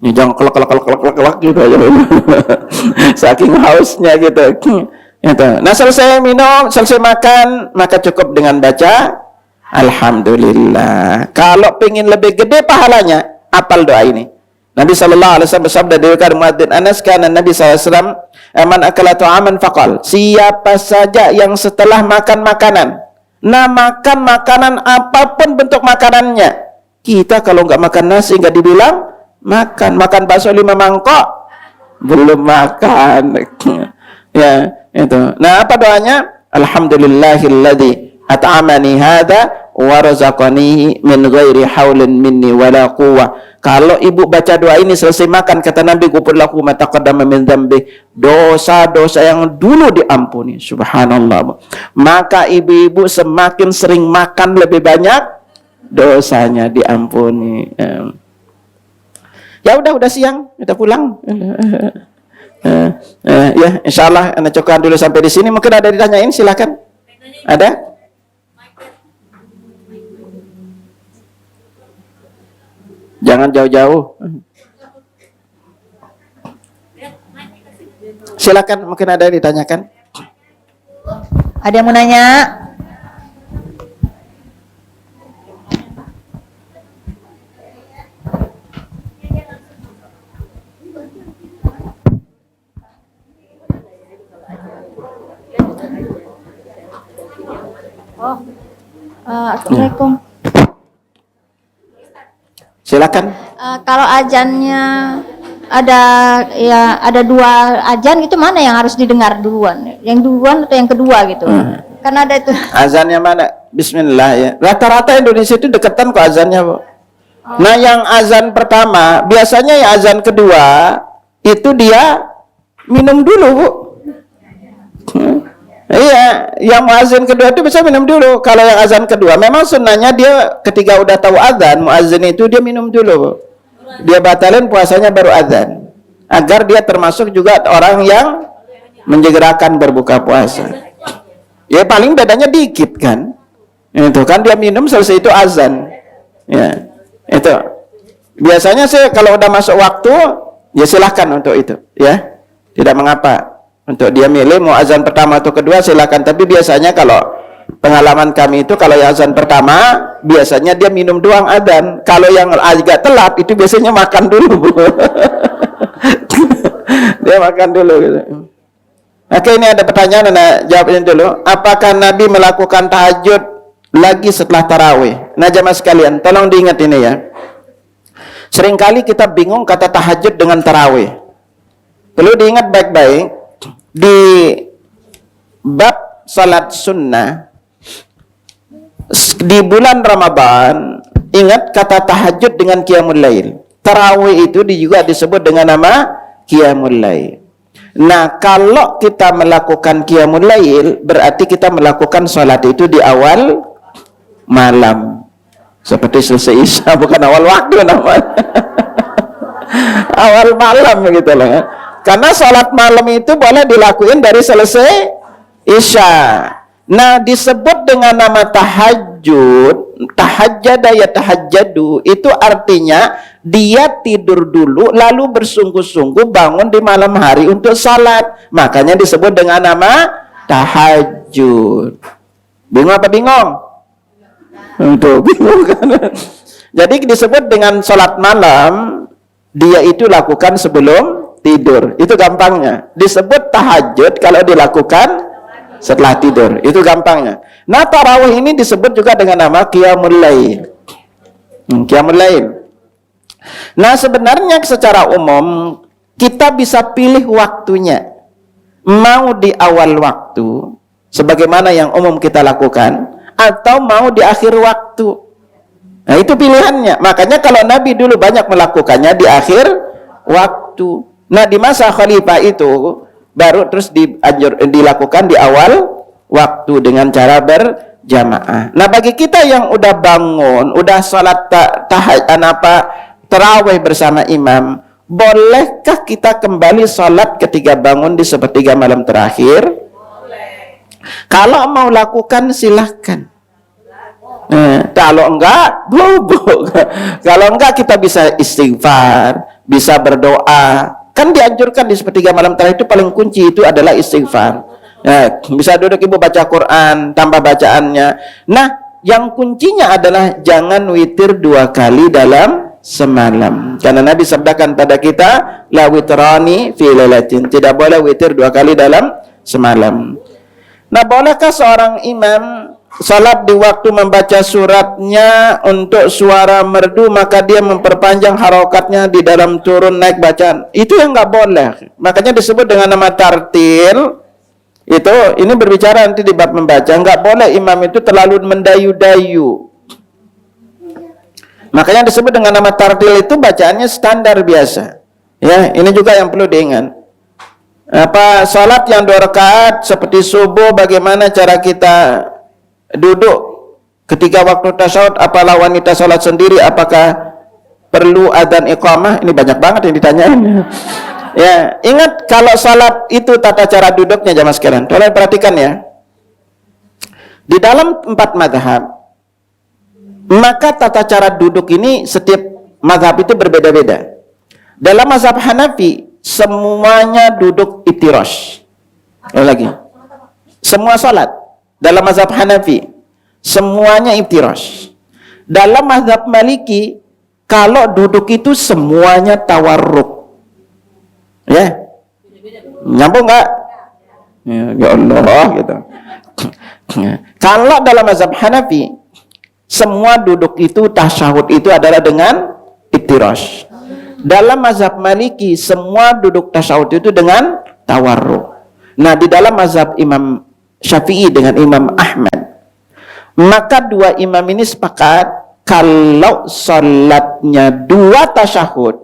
Ini jangan kelak gitu aja. Saking hausnya gitu. Nah, selesai minum, selesai makan, maka cukup dengan baca alhamdulillah. Kalau pengen lebih gede pahalanya, apal doa ini. Nabi sallallahu alaihi wasallam bersabda dari muadzin Anas, kana Nabi sallallahu alaihi wasallam man akala ta'aman faqal, siapa saja yang setelah makan makanan, nah makan makanan apapun bentuk makanannya. Kita kalau nggak makan nasi nggak dibilang makan bakso 5 mangkok belum makan. Ya, itu. Nah, apa doanya? Alhamdulillahilladzi at'amani hadza wa razaqani min ghairi haulin minni wala quwwah. Kalau ibu baca doa ini selesai makan, kata Nabi, ghufir lahu ma taqaddama min dzambi, dosa-dosa yang dulu diampuni. Subhanallah. Maka ibu-ibu semakin sering makan lebih banyak, dosanya diampuni. Ya udah siang, kita pulang. Ya, insyaallah anda cukupkan dulu sampai di sini. Mungkin ada ditanyain, silakan. Ada? Jangan jauh-jauh. Silakan, mungkin ada yang ditanyakan. Ada yang mau nanya? Assalamualaikum. Silakan. Kalau azannya ada dua azan itu, mana yang harus didengar duluan? Yang duluan atau yang kedua gitu? Karena ada itu. Azannya mana? Bismillah ya. Rata-rata Indonesia itu deketan kok azannya, Bu. Nah, yang azan pertama, biasanya yang azan kedua itu dia minum dulu, Bu. Iya, yang muazin kedua itu bisa minum dulu. Kalau yang azan kedua, memang sunnahnya dia ketika udah tahu azan, muazin itu dia minum dulu, Bu. Dia batalin puasanya baru azan, agar dia termasuk juga orang yang menyegerakan berbuka puasa. Ya paling bedanya dikit kan, itu kan dia minum selesai itu azan, ya itu. Biasanya sih kalau udah masuk waktu, ya silahkan untuk itu, ya tidak mengapa untuk dia milih mau azan pertama atau kedua silahkan. Tapi biasanya kalau pengalaman kami itu kalau yang azan pertama biasanya dia minum doang azan. Kalau yang agak telat itu biasanya makan dulu. Dia makan dulu gitu. Oke, ini ada pertanyaan, jawabin dulu. Apakah Nabi melakukan tahajud lagi setelah tarawih? Nah, jamaah sekalian, tolong diingat ini ya. Seringkali kita bingung kata tahajud dengan tarawih. Perlu diingat baik-baik. Di bab salat sunnah di bulan Ramadan, ingat kata tahajud dengan qiyamul lail. Tarawih itu juga disebut dengan nama qiyamul lail. Nah, kalau kita melakukan qiyamul lail, berarti kita melakukan salat itu di awal malam. Seperti selesai Isya, bukan awal waktu namanya. Awal malam begitu loh ya. Karena salat malam itu boleh dilakuin dari selesai Isya. Nah, disebut dengan nama tahajud, tahajjada ya tahajjadu, itu artinya dia tidur dulu lalu bersungguh-sungguh bangun di malam hari untuk salat. Makanya disebut dengan nama tahajud. Bingung apa bingung? Untuk bingung kan? Jadi disebut dengan salat malam, dia itu lakukan sebelum tidur. Itu gampangnya. Disebut tahajud kalau dilakukan setelah tidur. Itu gampangnya. Nah, tarawih ini disebut juga dengan nama qiyamul lail. Qiyamul lail. Nah, sebenarnya secara umum kita bisa pilih waktunya. Mau di awal waktu sebagaimana yang umum kita lakukan, atau mau di akhir waktu. Nah, itu pilihannya. Makanya kalau Nabi dulu banyak melakukannya di akhir waktu. Nah, di masa khalifah itu baru terus dilakukan di awal waktu dengan cara berjamaah. Nah, bagi kita yang udah bangun, udah sholat tarawih bersama imam, bolehkah kita kembali sholat ketika bangun di sepertiga malam terakhir? Boleh. Kalau mau lakukan silahkan. Kalau enggak, bubuk. Kalau enggak kita bisa istighfar, bisa berdoa. Kan dianjurkan di sepertiga malam terakhir itu paling kunci itu adalah istighfar. Ya, bisa duduk ibu baca Quran, tambah bacaannya. Nah, yang kuncinya adalah jangan witir 2 kali dalam semalam. Karena Nabi sabdakan pada kita, la witrani fi lailatin. Tidak boleh witir 2 kali dalam semalam. Nah, bolehkah seorang imam salat di waktu membaca suratnya untuk suara merdu, maka dia memperpanjang harokatnya di dalam turun naik bacaan? Itu yang nggak boleh. Makanya disebut dengan nama tartil. Itu ini berbicara nanti di bab membaca. Nggak boleh imam itu terlalu mendayu-dayu. Makanya disebut dengan nama tartil itu bacaannya standar biasa. Ya, ini juga yang perlu diingat. Apa salat yang 2 rakaat seperti subuh, bagaimana cara kita duduk ketika waktu tasyahud? Apalah wanita salat sendiri, apakah perlu adzan iqamah? Ini banyak banget yang ditanyain. Ya, ingat kalau salat itu tata cara duduknya jamaah sekalian. Tolong perhatikan ya. Di dalam 4 mazhab, maka tata cara duduk ini setiap mazhab itu berbeda-beda. Dalam mazhab Hanafi semuanya duduk iftirash. Lagi. Semua salat dalam mazhab Hanafi semuanya iftirash. Dalam mazhab Maliki kalau duduk itu semuanya tawarruk. Ya. Nyambung enggak? Ya Allah gitu. Kalau dalam mazhab Hanafi semua duduk itu tasyahud itu adalah dengan iftirash. Dalam mazhab Maliki semua duduk tasyahud itu dengan tawarruk. Nah, di dalam mazhab Imam Syafi'i dengan Imam Ahmad, maka dua imam ini sepakat kalau salatnya dua tasyahud,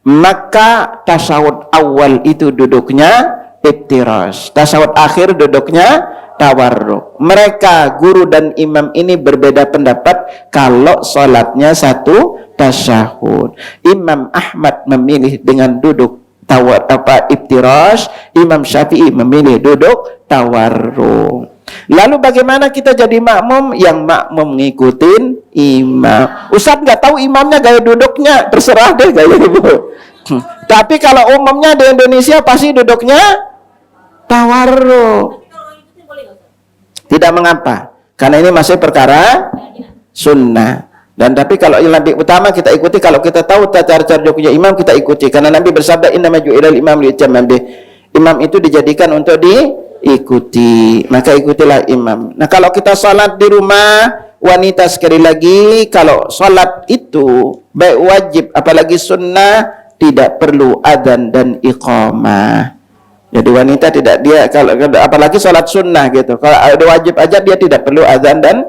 maka tasyahud awal itu duduknya iftirash, tasyahud akhir duduknya tawarruk. Mereka guru dan imam ini berbeda pendapat kalau salatnya satu tasyahud. Imam Ahmad memilih dengan duduk iftirash, Imam Syafi'i memilih duduk tawarruk. Lalu bagaimana kita jadi makmum? Yang makmum ngikutin imam. Ustaz nggak tahu imamnya gaya duduknya, terserah deh gaya ibu. Tapi kalau umumnya di Indonesia pasti duduknya tawarruk. Tidak mengapa, karena ini masih perkara sunnah. Dan tapi kalau yang lebih utama kita ikuti, kalau kita tahu cara duduknya imam kita ikuti, karena Nabi bersabda innama ju'ilal imam li'utamma bih. Imam itu dijadikan untuk diikuti, maka ikutilah imam. Nah, kalau kita salat di rumah wanita, sekali lagi kalau salat itu baik wajib apalagi sunnah tidak perlu adzan dan iqamah. Jadi wanita tidak, dia kalau apalagi sholat sunnah gitu, kalau ada wajib aja dia tidak perlu azan dan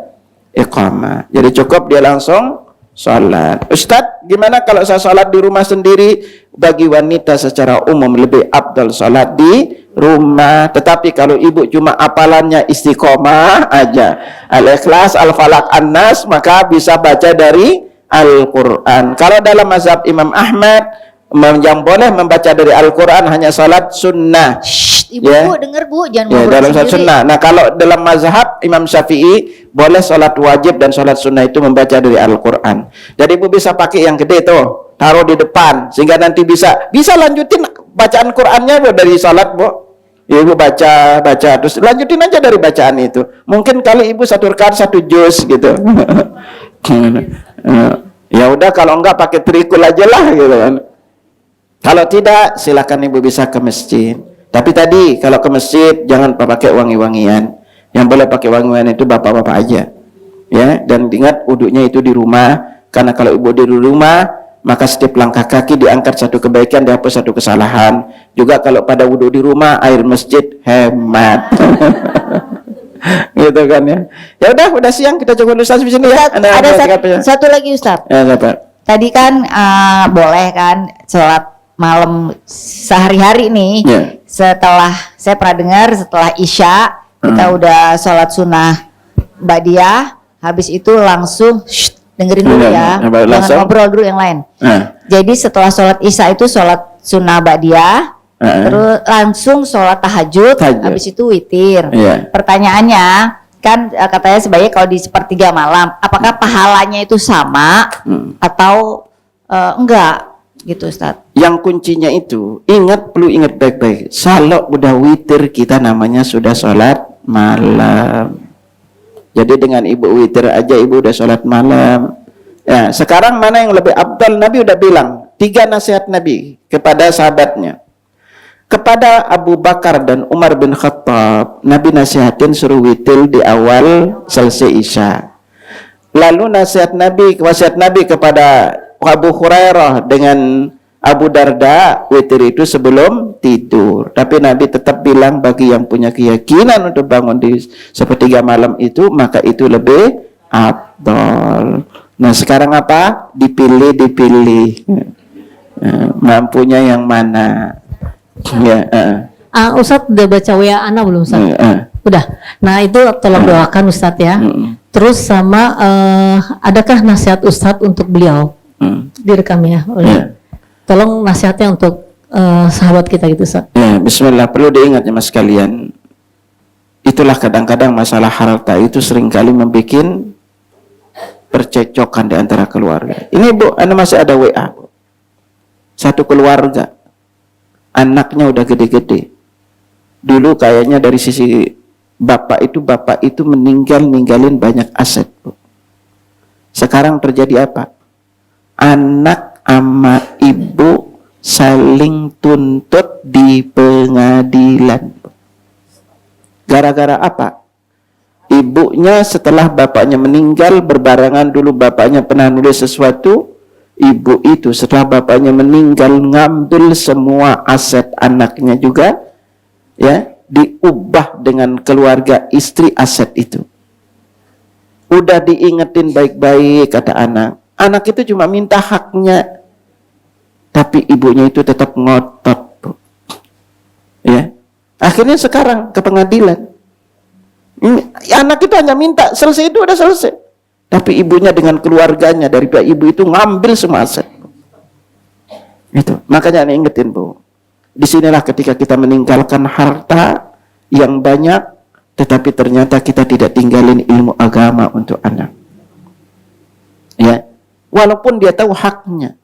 iqamah. Jadi cukup dia langsung sholat. Ustadz, gimana kalau saya sholat di rumah sendiri? Bagi wanita secara umum lebih afdal sholat di rumah. Tetapi kalau ibu cuma apalannya istiqomah aja, Al-Ikhlas, Al-Falaq, An-Nas, maka bisa baca dari Al-Quran. Kalau dalam mazhab Imam Ahmad, yang boleh membaca dari Al-Quran hanya salat sunnah. Ibu, ya. dengar Bu, jangan Ya, ngobrol dalam salat sendiri. sunnah. Nah, kalau dalam mazhab Imam Syafi'i boleh salat wajib dan salat sunnah itu membaca dari Al-Quran. Jadi ibu bisa pakai yang gede tuh, taruh di depan sehingga nanti bisa lanjutin bacaan Qurannya Bu, dari salat Bu. Ibu baca terus lanjutin aja dari bacaan itu. Mungkin kali ibu satu rakaat satu juz gitu. Ya udah, kalau enggak pakai trikul aja lah gitu kan. Kalau tidak, silakan ibu bisa ke masjid. Tapi tadi kalau ke masjid jangan pakai wangi-wangian. Yang boleh pakai wangi-wangian itu bapak-bapak aja. Ya, dan ingat wudhunya itu di rumah. Karena kalau ibu di rumah, maka setiap langkah kaki diangkat satu kebaikan, dihapus satu kesalahan. Juga kalau pada wudhu di rumah, air masjid hemat. Gitu kan ya. Ya udah siang, kita coba Ustaz di sini ya. Ada satu lagi Ustaz. Ya, Bapak. Tadi kan boleh kan sholat malam sehari-hari nih. Ya. Setelah saya pernah dengar setelah Isya kita udah sholat sunnah Ba'diyah, habis itu langsung dengerin dulu ya, jangan ngobrol dulu yang lain. Jadi setelah sholat Isya itu sholat sunnah Ba'diyah, terus langsung sholat tahajud, habis itu witir. Pertanyaannya kan katanya sebaiknya kalau di sepertiga malam, apakah pahalanya itu sama atau enggak gitu Ustaz? Yang kuncinya itu perlu ingat baik-baik. Kalau udah witir kita namanya sudah sholat malam. Jadi dengan ibu witir aja ibu udah sholat malam. Ya, sekarang mana yang lebih abdal? Nabi udah bilang 3 nasihat Nabi kepada sahabatnya. Kepada Abu Bakar dan Umar bin Khattab, Nabi nasihatin suruh witir di awal selesai Isya. Lalu wasiat Nabi kepada Abu Hurairah dengan Abu Darda, witir itu sebelum tidur. Tapi Nabi tetap bilang bagi yang punya keyakinan untuk bangun di sepertiga malam itu, maka itu lebih afdal. Nah, sekarang apa? Dipilih. Mampunya yang mana? Ya, Ustaz udah baca WA Ana belum Ustaz? Udah. Nah, itu tolong doakan Ustaz ya. Terus sama adakah nasihat Ustaz untuk beliau? Direkam ya. Tolong nasihatnya untuk sahabat kita gitu Ustaz. Ya, bismillah. Perlu diingat ya Mas kalian. Itulah kadang-kadang masalah harta itu seringkali membuat percecokan di antara keluarga. Ini Bu, Anda masih ada WA Bu. Satu keluarga, anaknya udah gede-gede. Dulu kayaknya dari sisi bapak itu ninggalin banyak aset Bu. Sekarang terjadi apa? Anak sama ibu saling tuntut di pengadilan. Gara-gara apa? Ibunya setelah bapaknya meninggal berbarengan, dulu bapaknya pernah nulis sesuatu, ibu itu setelah bapaknya meninggal ngambil semua aset anaknya juga, ya, diubah dengan keluarga istri aset itu. Udah diingetin baik-baik kata anak. Anak itu cuma minta haknya, tapi ibunya itu tetap ngotot, Bu. Ya. Akhirnya sekarang ke pengadilan. Anak itu hanya minta, selesai itu udah selesai. Tapi ibunya dengan keluarganya dari pihak ibu itu ngambil semua aset. Itu. Makanya Anda ingetin, Bu. Disinilah ketika kita meninggalkan harta yang banyak, tetapi ternyata kita tidak tinggalin ilmu agama untuk anak. Ya. Walaupun dia tahu haknya.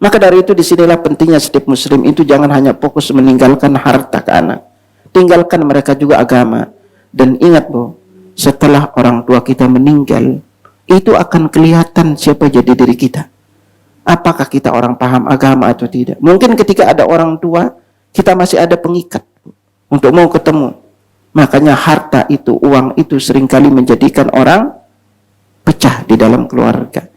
Maka dari itu disinilah pentingnya setiap muslim itu jangan hanya fokus meninggalkan harta ke anak. Tinggalkan mereka juga agama. Dan ingat, Bu, setelah orang tua kita meninggal, itu akan kelihatan siapa jadi diri kita. Apakah kita orang paham agama atau tidak. Mungkin ketika ada orang tua, kita masih ada pengikat untuk mau ketemu. Makanya harta itu, uang itu seringkali menjadikan orang pecah di dalam keluarga.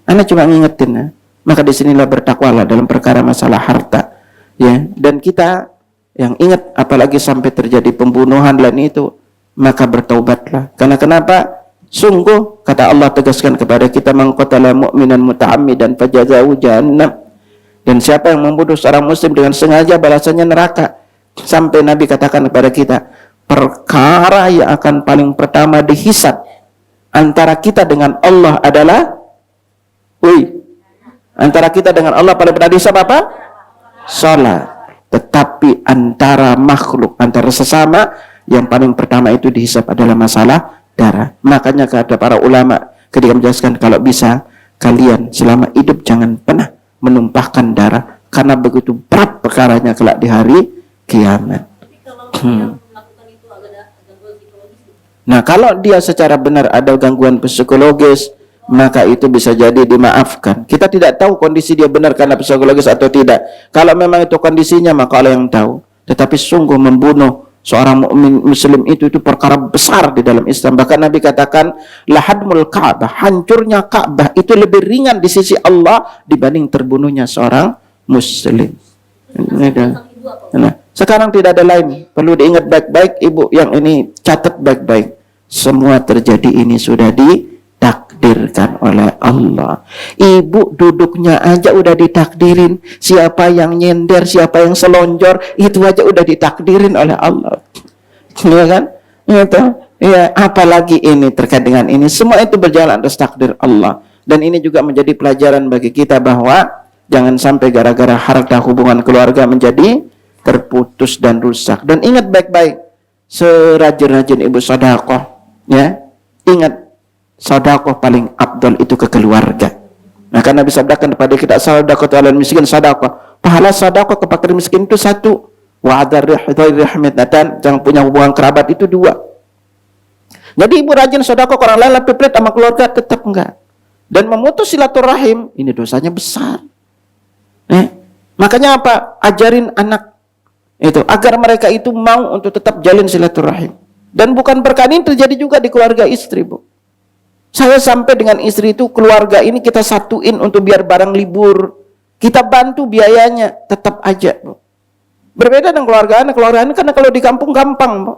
Anda cuma ngingetin, ya. Maka disinilah bertakwalah dalam perkara masalah harta. Ya. Dan kita yang ingat, apalagi sampai terjadi pembunuhan dan itu, maka bertaubatlah. Karena kenapa? Sungguh kata Allah tegaskan kepada kita, man qatala mu'minan muta'ammidan fajazahu jahannam. Dan siapa yang membunuh seorang muslim dengan sengaja, balasannya neraka. Sampai Nabi katakan kepada kita, perkara yang akan paling pertama dihisab antara kita dengan Allah adalah antara kita dengan Allah paling pertama dihisab apa? Salat. Tetapi antara makhluk, antara sesama, yang paling pertama itu dihisab adalah masalah darah. Makanya kata para ulama ketika menjelaskan, kalau bisa kalian selama hidup jangan pernah menumpahkan darah, karena begitu berat perkaranya kelak di hari kiamat. Nah, kalau dia secara benar ada gangguan psikologis, maka itu bisa jadi dimaafkan. Kita tidak tahu kondisi dia benar karena psikologis atau tidak. Kalau memang itu kondisinya, maka Allah yang tahu. Tetapi sungguh membunuh seorang mukmin muslim itu perkara besar di dalam Islam. Bahkan Nabi katakan, lahadmul Ka'bah, hancurnya Ka'bah itu lebih ringan di sisi Allah dibanding terbunuhnya seorang muslim. Nah, sekarang tidak ada lain. Perlu diingat baik-baik, ibu yang ini catat baik-baik. Semua terjadi ini sudah ditakdirkan oleh Allah. Ibu duduknya aja udah ditakdirin. Siapa yang nyender, siapa yang selonjor, itu aja udah ditakdirin oleh Allah. Ya kan? Itu. Ya, apalagi ini terkait dengan ini. Semua itu berjalan atas takdir Allah. Dan ini juga menjadi pelajaran bagi kita bahwa jangan sampai gara-gara harta hubungan keluarga menjadi terputus dan rusak. Dan ingat baik-baik, serajin-rajin ibu sedekah, ya. Ingat, sedekah paling afdal itu ke keluarga. Nah, karena Nabi sabdakan kepada kita, sedekah alal miskin sedekah. Pahala sedekah ke fakir miskin itu satu. Wa adzar rahmatan, jangan punya hubungan kerabat itu dua. Jadi ibu rajin sedekah ke orang lain, tapi pelit sama keluarga tetap enggak. Dan memutus silaturahim, ini dosanya besar. Makanya apa? Ajarin anak itu agar mereka itu mau untuk tetap jalin silaturahim. Dan bukan perkara ini terjadi juga di keluarga istri, Bu. Saya sampai dengan istri itu, keluarga ini kita satuin untuk biar barang libur. Kita bantu biayanya, tetap aja, Bu. Berbeda dengan keluarga anak karena kalau di kampung gampang, Bu.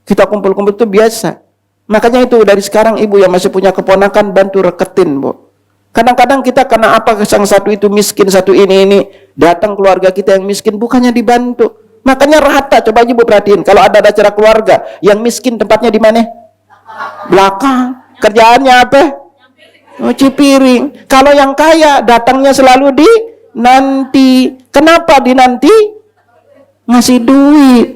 Kita kumpul-kumpul itu biasa. Makanya itu dari sekarang ibu yang masih punya keponakan, bantu reketin, Bu. Kadang-kadang kita karena apa, yang satu itu miskin, satu ini datang keluarga kita yang miskin, bukannya dibantu. Makanya rata, coba ibu perhatiin, kalau ada acara keluarga yang miskin tempatnya di mana? Belakang. Kerjaannya apa? Nyuci piring. Kalau yang kaya datangnya selalu di nanti. Kenapa di nanti? Ngasih duit.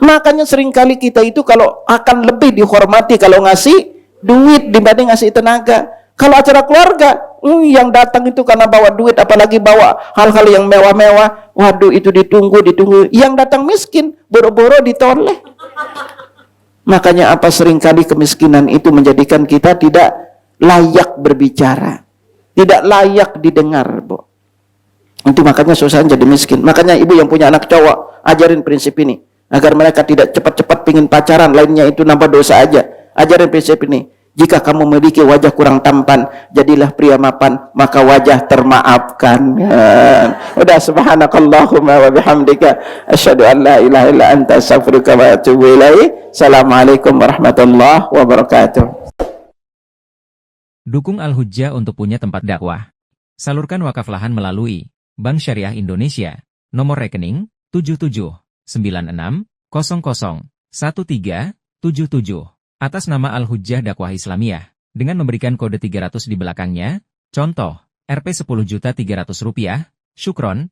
Makanya seringkali kita itu kalau akan lebih dihormati kalau ngasih duit dibanding ngasih tenaga. Kalau acara keluarga, yang datang itu karena bawa duit, apalagi bawa hal-hal yang mewah-mewah, waduh itu ditunggu. Yang datang miskin, boro-boro ditoleh. Makanya apa, seringkali kemiskinan itu menjadikan kita tidak layak berbicara, tidak layak didengar, Bu. Itu makanya susah jadi miskin. Makanya ibu yang punya anak cowok, ajarin prinsip ini agar mereka tidak cepat-cepat pingin pacaran, lainnya itu nambah dosa aja. ajaran prinsip ini. Jika kamu memiliki wajah kurang tampan, jadilah pria mapan, maka wajah termaafkan. Udah, subhanakallahumma wa bihamdika asyhadu an la ilaha illa anta astaghfiruka wa atubu ilaik. Assalamualaikum warahmatullahi wabarakatuh. Dukung Al-Hujjah untuk punya tempat dakwah. Salurkan wakaf lahan melalui Bank Syariah Indonesia. Nomor rekening 7796001377 atas nama Al-Hujjah Dakwah Islamiyah dengan memberikan kode 300 di belakangnya. Contoh, Rp 10.300.000, Syukron.